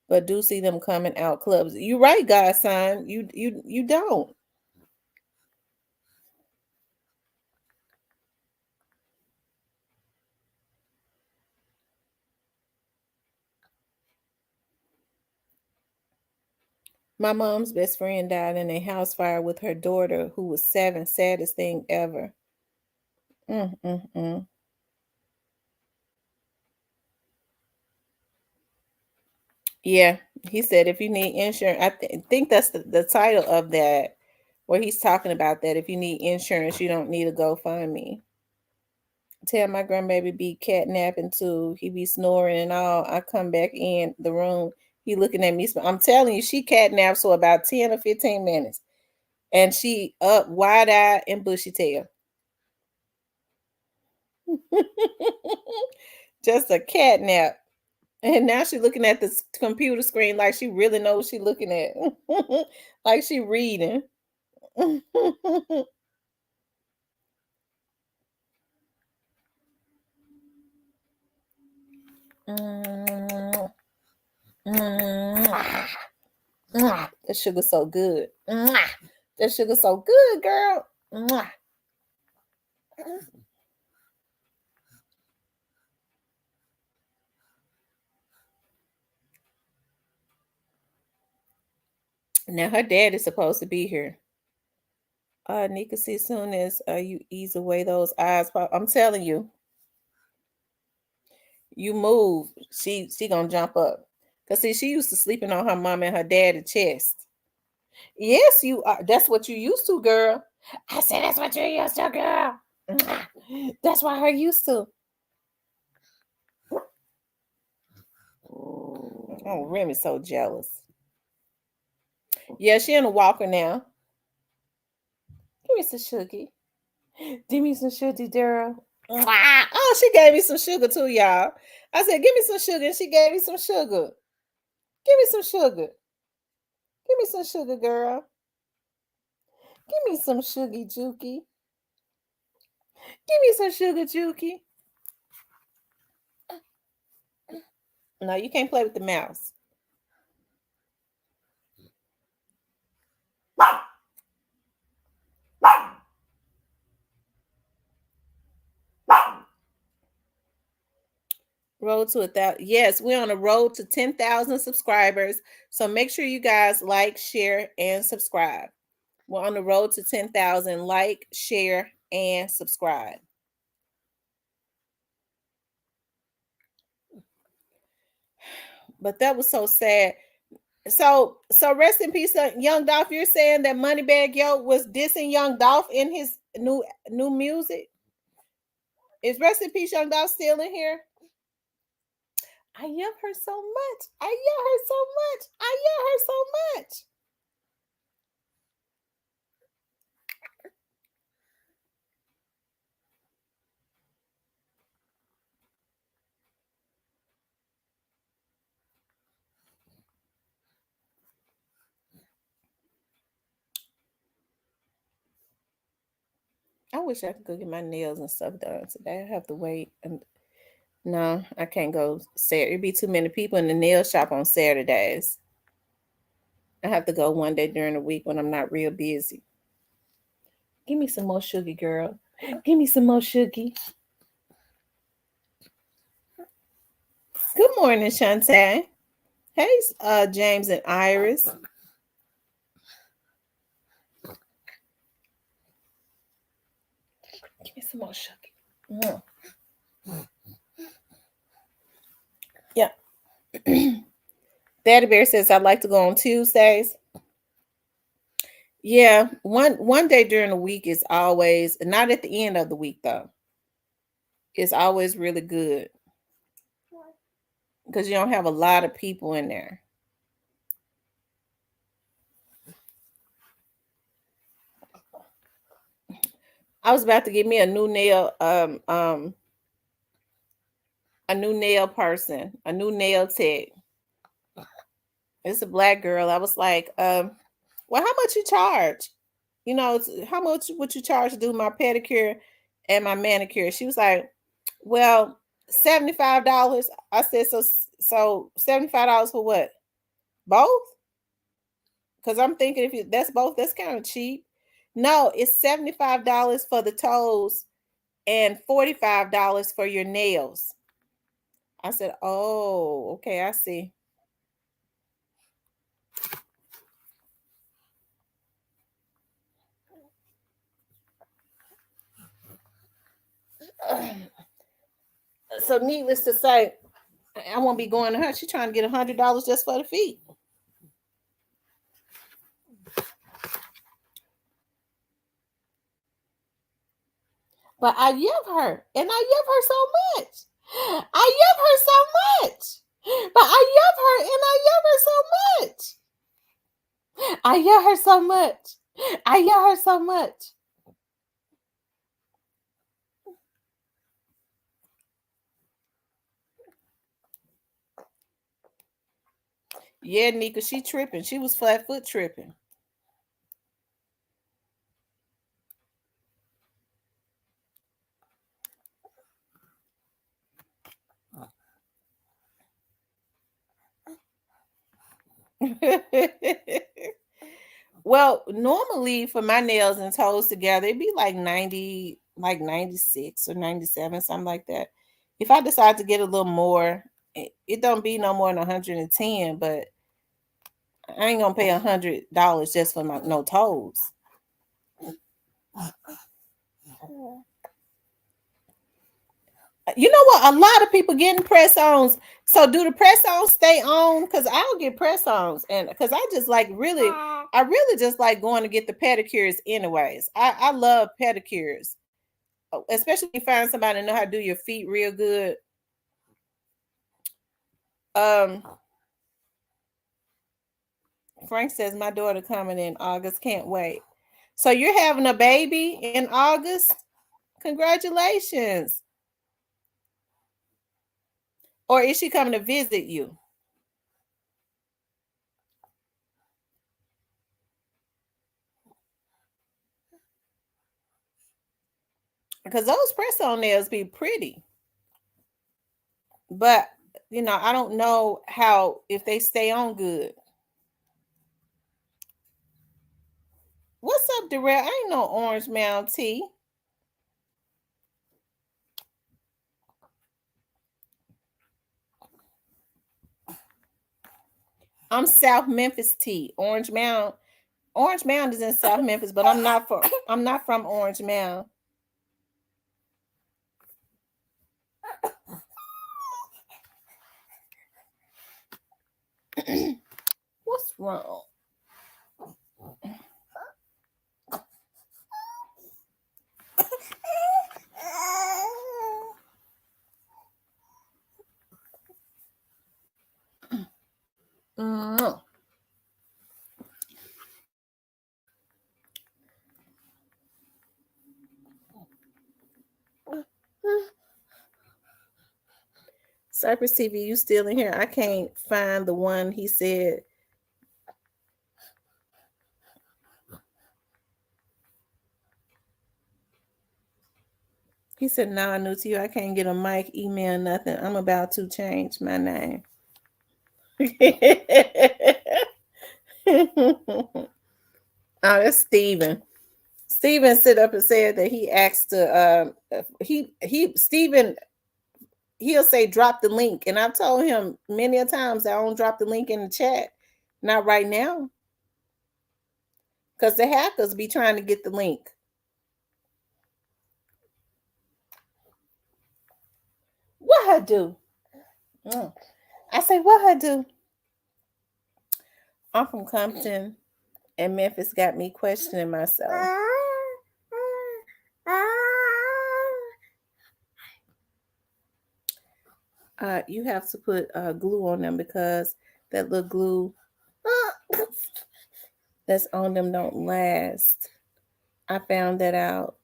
But do see them coming out clubs. You right, godson. You don't. My mom's best friend died in a house fire with her daughter, who was 7. Saddest thing ever. Mm. Yeah, he said if you need insurance, I think that's the title of that, where he's talking about that. If you need insurance, you don't need to GoFundMe. Tell my grandbaby be catnapping too. He be snoring and all. I come back in the room. He looking at me. I'm telling you, she catnaps for about 10 or 15 minutes. And she up wide-eyed and bushy tail. Just a catnap. And now she's looking at the computer screen like she really knows she's looking at. Like she reading. That sugar's so good. That sugar's so good, girl. Now her dad is supposed to be here. Nika, see, as soon as you ease away those eyes pop, I'm telling you, you move, she gonna jump up. Cause see, she used to sleeping on her mom and her dad's chest. Yes, you are. That's what you used to, girl. I said that's what you used to, girl. That's why her used to. Oh, Remy's so jealous. Yeah, she in a walker now. some sugar. Give me some sugar, Daryl. Oh, she gave me some sugar too, y'all. I said, give me some sugar, and she gave me some sugar. Give me some sugar. Give me some sugar, girl. Give me some sugar, Juki. Give me some sugar, Juki. No, you can't play with the mouse. Road to 1,000. Yes, we're on a road to 10,000 subscribers. So make sure you guys like, share, and subscribe. We're on the road to 10,000. Like, share, and subscribe. But that was so sad. So rest in peace, Young Dolph. You're saying that Moneybag Yo was dissing Young Dolph in his new music? Is rest in peace, Young Dolph still in here? I love her so much. I love her so much. I love her so much. I wish I could go get my nails and stuff done today. I have to wait. And no, I can't go Saturday. It'd be too many people in the nail shop on Saturdays. I have to go one day during the week when I'm not real busy. Give me some more sugar, girl. Give me some more sugar. Good morning, Shantae. Hey, James and Iris. Give me some more sugar. Yeah. Daddy Bear says I'd like to go on Tuesdays. Yeah, one day during the week is always not at the end of the week though. It's always really good because you don't have a lot of people in there. I was about to get me a new nail person, a new nail tech. It's a black girl. I was like, well, how much you charge? You know, how much would you charge to do my pedicure and my manicure? She was like, well, $75. I said, so $75 for what? Both? Because I'm thinking if that's both, that's kind of cheap. No, it's $75 for the toes and $45 for your nails. I said, oh, okay, I see. So needless to say, I won't be going to her. She's trying to get $100 just for the feet. But I love her, and I love her so much. I love her so much. But I love her, and I love her so much. I love her so much. I love her so much. Yeah, Nika, she tripping. She was flat foot tripping. Well, normally for my nails and toes together, it'd be like 90, like 96 or 97, something like that. If I decide to get a little more, it don't be no more than 110, but I ain't gonna pay $100 just for my no toes. You know what? A lot of people getting press-ons. So do the press-ons stay on? Because I'll get press-ons, and because I really just like going to get the pedicures anyways. I love pedicures, especially if you find somebody to know how to do your feet real good. Frank says my daughter coming in August. Can't wait. So you're having a baby in August? Congratulations. Or is she coming to visit you? Because those press-on nails be pretty. But, I don't know how, if they stay on good. What's up, Darrell? I ain't no Orange Mound tea. I'm South Memphis tea. Orange Mound. Orange Mound is in South Memphis, but I'm not from Orange Mound. What's wrong? Mm. Cypress TV, you still in here? I can't find the one he said. He said, "Nah, new to you. I can't get a mic, email, nothing. I'm about to change my name." Oh, that's Steven. Steven stood up and said that he asked to Steven, he'll say drop the link. And I've told him many a times I don't drop the link in the chat. Not right now. Because the hackers be trying to get the link. What I do? I say, what I do? I'm from Compton, and Memphis got me questioning myself. You have to put glue on them because that little glue that's on them don't last. I found that out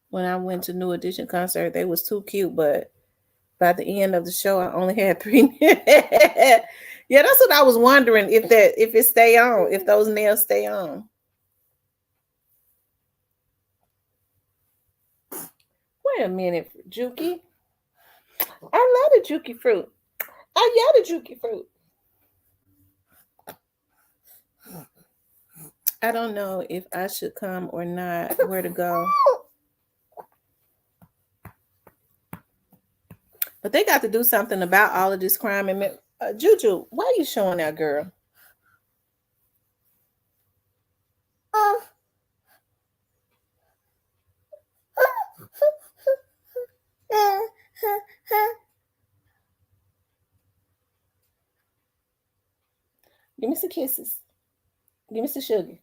when I went to New Edition concert. They was too cute, but by the end of the show, I only had 3. Yeah, that's what I was wondering, if it stay on, if those nails stay on. Wait a minute, Juki. I love the Juki fruit. I love the Juki fruit. I don't know if I should come or not, where to go. But they got to do something about all of this crime. And Juju, why are you showing that girl? Give me some kisses. Give me some sugar.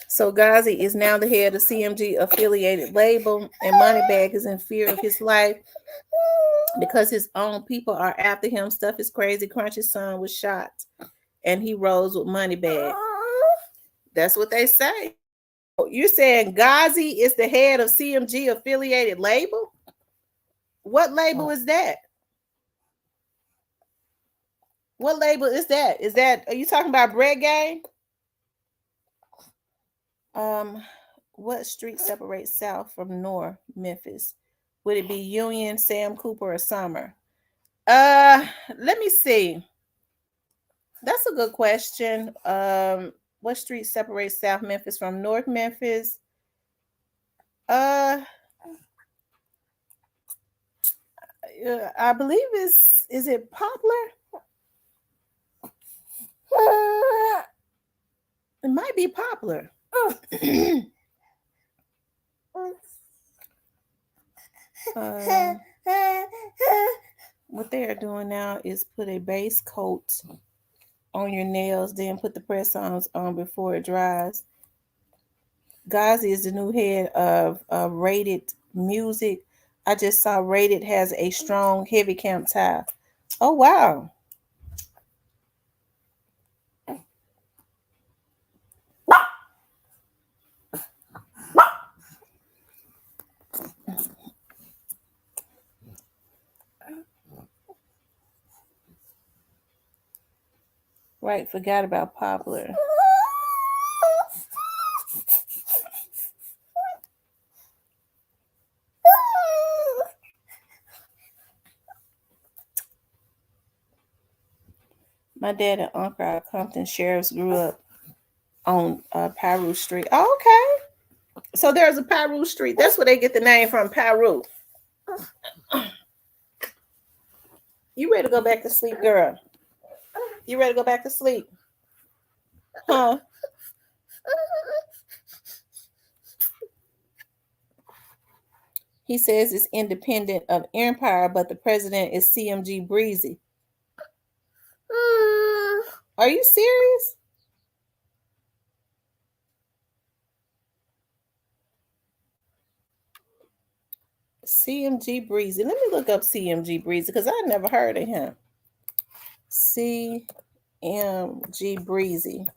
So Ghazi is now the head of CMG affiliated label, and Moneybag is in fear of his life because his own people are after him. Stuff is crazy. Crunchy's son was shot, and he rose with Moneybag. That's what they say. You're saying Ghazi is the head of CMG affiliated label? What label is that? What label is that? Are you talking about Bread Gang? What street separates South from North Memphis? Would it be Union, Sam Cooper, or Summer? Let me see. That's a good question. What street separates South Memphis from North Memphis? I believe is it Poplar? It might be popular. What they are doing now is put a base coat on your nails, then put the press-ons on before it dries. Gazi is the new head of Rated Music. I just saw Rated has a strong heavy camp tie. Oh wow. Right, forgot about popular. My dad and uncle are Compton sheriffs, grew up on Piru Street. Oh, okay. So there's a Piru Street. That's where they get the name from, Piru. You ready to go back to sleep, girl? You ready to go back to sleep? Huh? He says it's independent of Empire, but the president is CMG Breezy. Are you serious? CMG Breezy. Let me look up CMG Breezy because I never heard of him. CMG Breezy.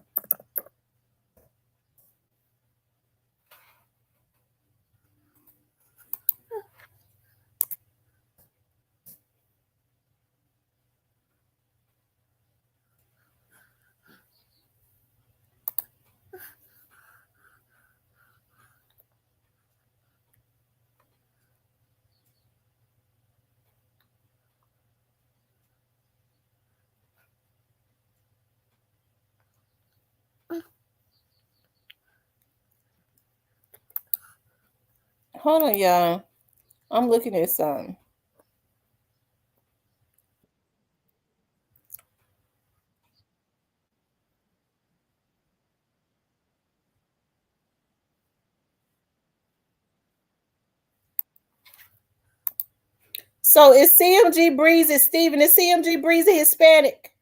Hold on, y'all. I'm looking at something. So is CMG Breezy, Steven, is CMG Breezy Hispanic?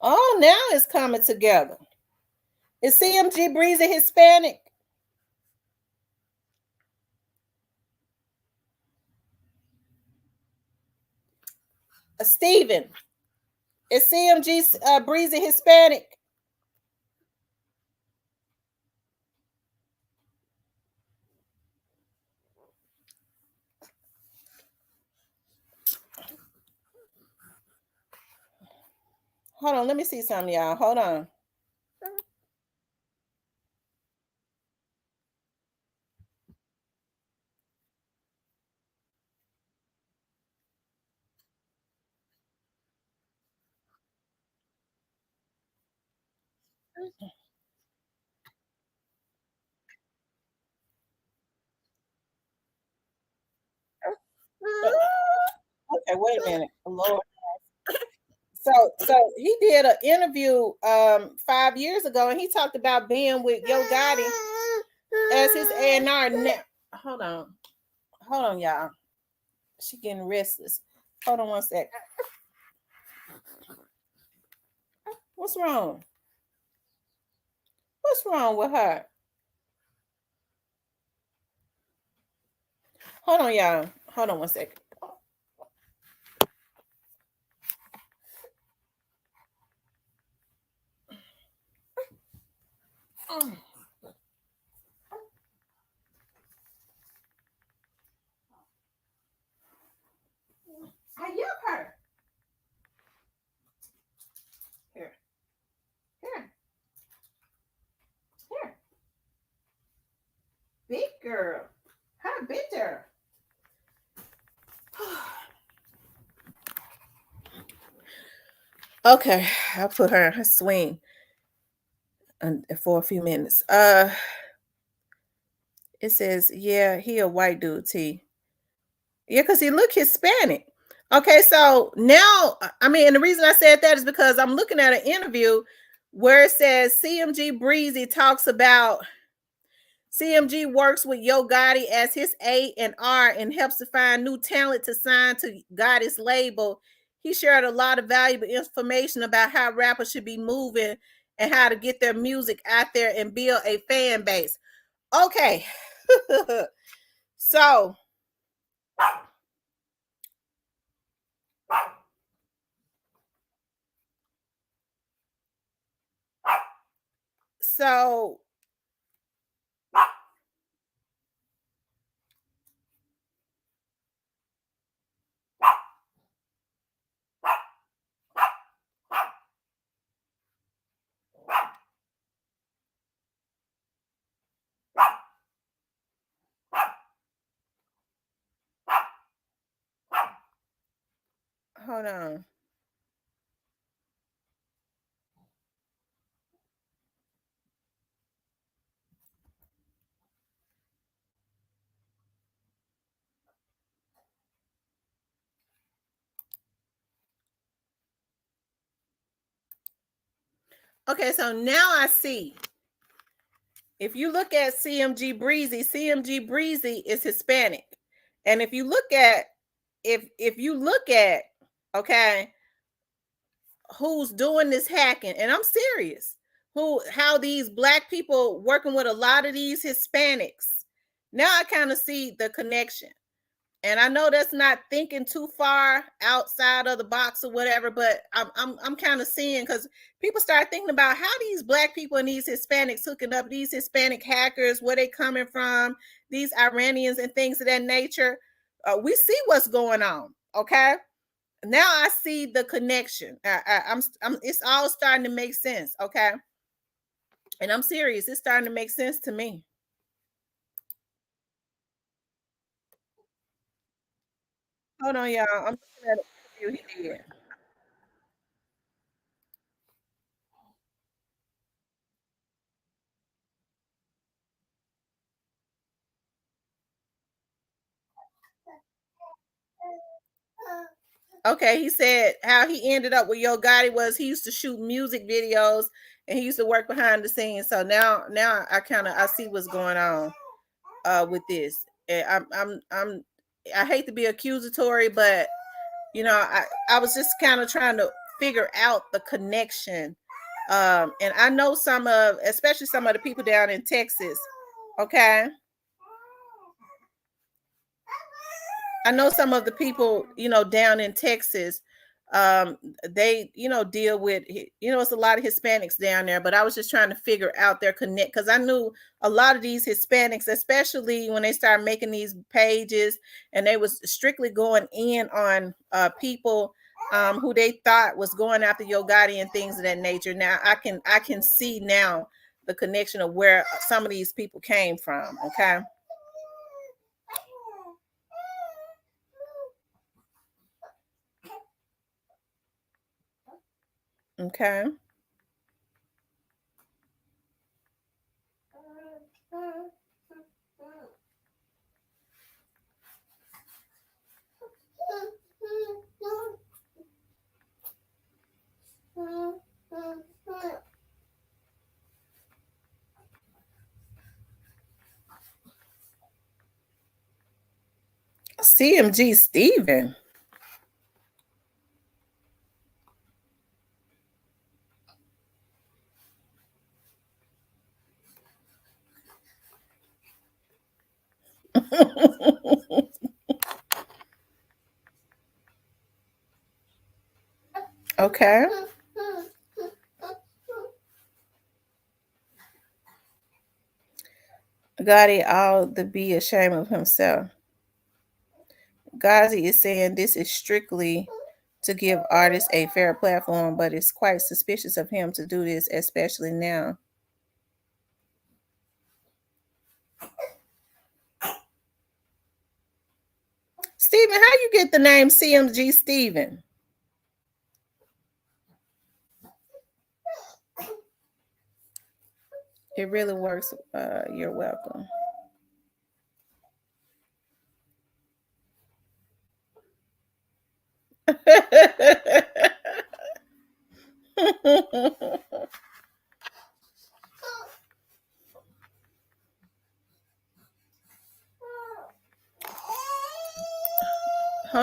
Oh, now it's coming together. Is CMG Breezy Hispanic? Steven, is CMG Breezy Hispanic? Hold on, let me see something, y'all. Hold on. Okay, wait a minute. Lord. So he did an interview 5 years ago, and he talked about being with Yo Gotti as his A&R. Hold on, y'all. She getting restless. Hold on one sec. What's wrong? What's wrong with her? Hold on, y'all. Hold on one second. I yelled her. Here. Big girl. Hi, bitter. Okay, I'll put her in her swing for a few minutes. It says, yeah, he a white dude, T. Yeah, because he look Hispanic. Okay, so now, I mean, and the reason I said that is because I'm looking at an interview where it says CMG Breezy talks about CMG works with Yo Gotti as his A&R and helps to find new talent to sign to Gotti's label. He shared a lot of valuable information about how rappers should be moving and how to get their music out there and build a fan base. Okay. so so hold on. Okay, so now I see. If you look at CMG Breezy is Hispanic. And if you look at okay, who's doing this hacking, and I'm serious, how these black people working with a lot of these Hispanics. Now I kind of see the connection. And I know that's not thinking too far outside of the box or whatever, but I'm kind of seeing, because people start thinking about how these black people and these Hispanics hooking up, these Hispanic hackers, where they coming from, these Iranians and things of that nature. We see what's going on. Okay, now I see the connection. I'm it's all starting to make sense. Okay, and I'm serious. It's starting to make sense to me. Hold on, y'all. I'm looking at a interview he did. Okay, he said how he ended up with Yo Gotti was he used to shoot music videos and he used to work behind the scenes. So now I see what's going on with this. And I hate to be accusatory, but I was just kind of trying to figure out the connection. And I know especially some of the people down in Texas. Okay. I know some of the people, down in Texas, they, deal with, it's a lot of Hispanics down there, but I was just trying to figure out their connect, because I knew a lot of these Hispanics, especially when they started making these pages and they was strictly going in on people who they thought was going after Yo Gotti and things of that nature. Now I can see now the connection of where some of these people came from. Okay. Okay. CMG Steven. Okay. Gotti all to be ashamed of himself. Ghazi is saying this is strictly to give artists a fair platform, but it's quite suspicious of him to do this, especially now. Steven, how you get the name CMG Steven? It really works. You're welcome.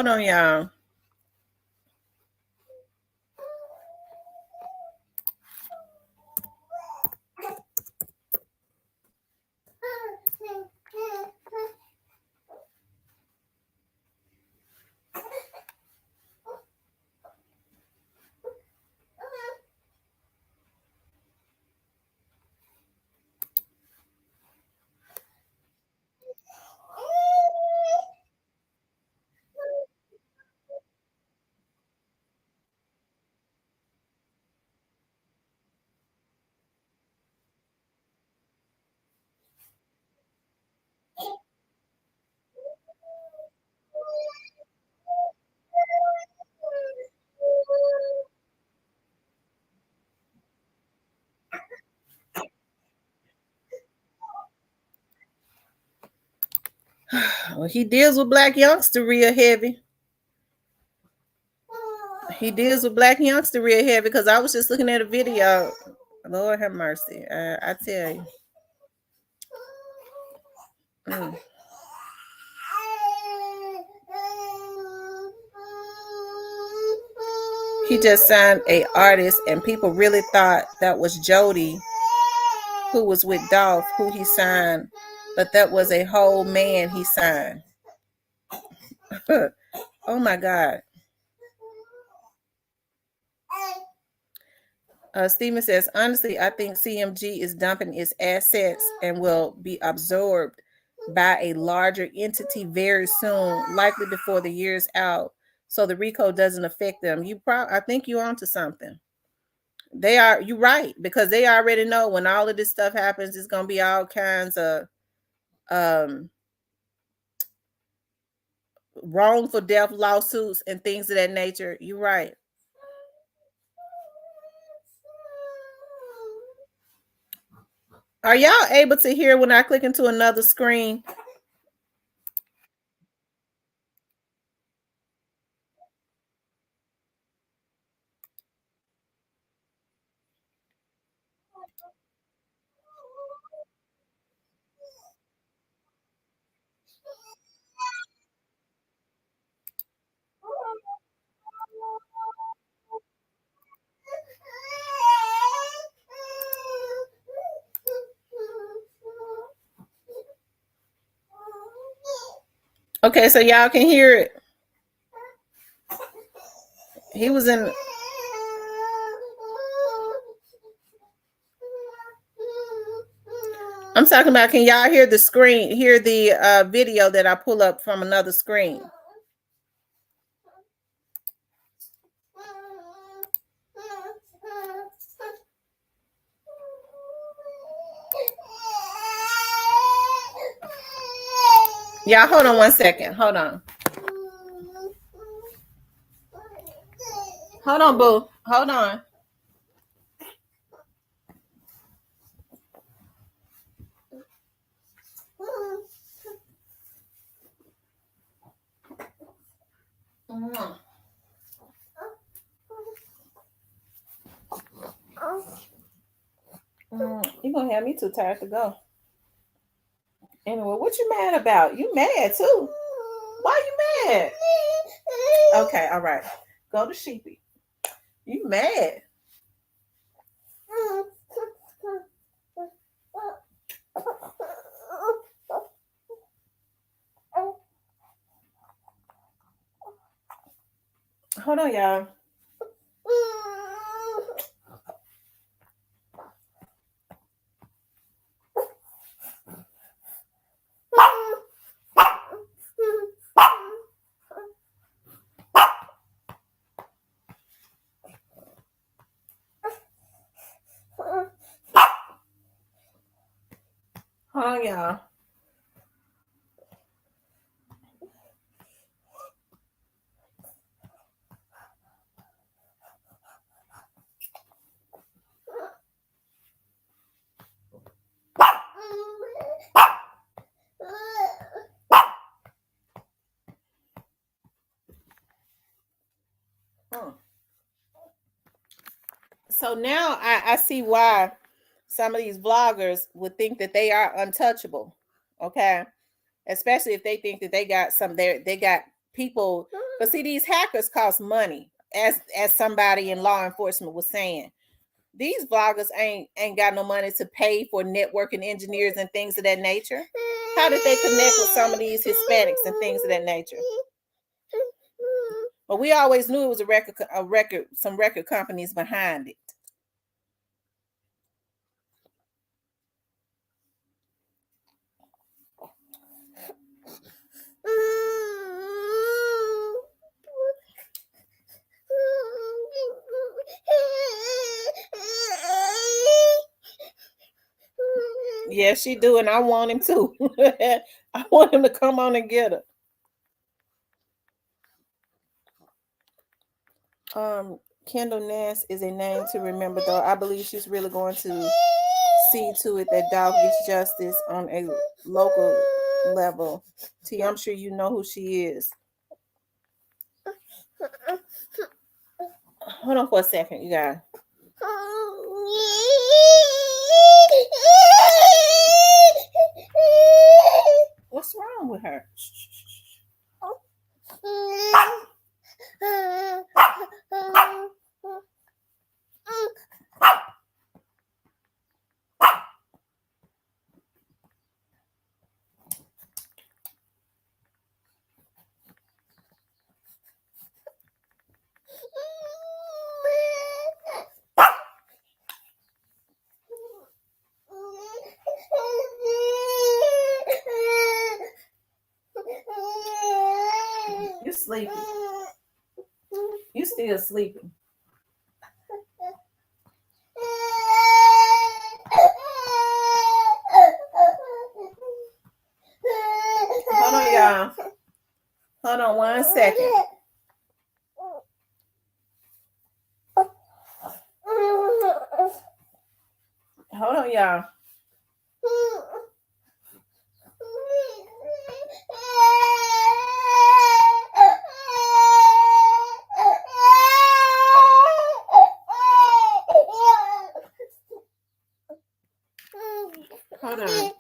Hold on, y'all. Well, he deals with black youngster real heavy. He deals with black youngster real heavy because I was just looking at a video. Lord have mercy. I tell you. He just signed a artist, and people really thought that was Jody, who was with Dolph, who he signed, but that was a whole man he signed. Oh my God. Steven says, honestly, I think CMG is dumping its assets and will be absorbed by a larger entity very soon, likely before the year's out, so the RICO doesn't affect them. I think you're onto something. You're right, because they already know when all of this stuff happens, it's gonna be all kinds of wrongful death lawsuits and things of that nature. You're right. Are y'all able to hear when I click into another screen? Okay, so y'all can hear it. He was in. I'm talking about, can y'all hear the screen, hear the video that I pull up from another screen? Y'all, hold on one second. Hold on. Hold on, boo. Hold on. You're gonna have me too tired to go. Anyway, what you mad about? You mad too? Why you mad? Okay, all right. Go to Sheepy. You mad? Hold on, y'all. Hold on, y'all. So now I see why some of these vloggers would think that they are untouchable. Okay. Especially if they think that they got people, but see, these hackers cost money, as somebody in law enforcement was saying. These bloggers ain't got no money to pay for networking engineers and things of that nature. How did they connect with some of these Hispanics and things of that nature? But we always knew it was some record companies behind it. Yeah, she do, and I want him to. I want him to come on and get her. Kendall Ness is a name to remember, though. I believe she's really going to see to it that dog gets justice on a local level. T, I'm sure you know who she is. Hold on for a second, you guys. What's wrong with her? You sleeping? You still sleeping? Hold on, y'all. Hold on 1 second. Hold on, y'all. Hold on.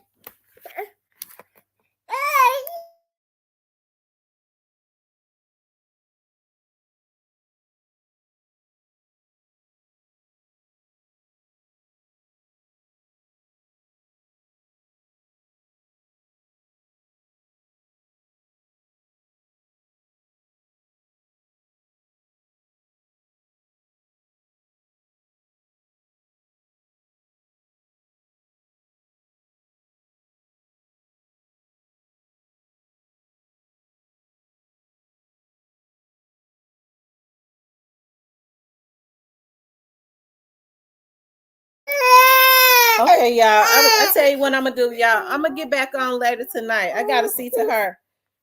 Okay, y'all. I tell you what I'm gonna do, y'all. I'm gonna get back on later tonight. I gotta see to her.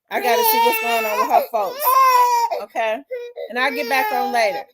I gotta see what's going on with her folks. Okay, and I'll get back on later.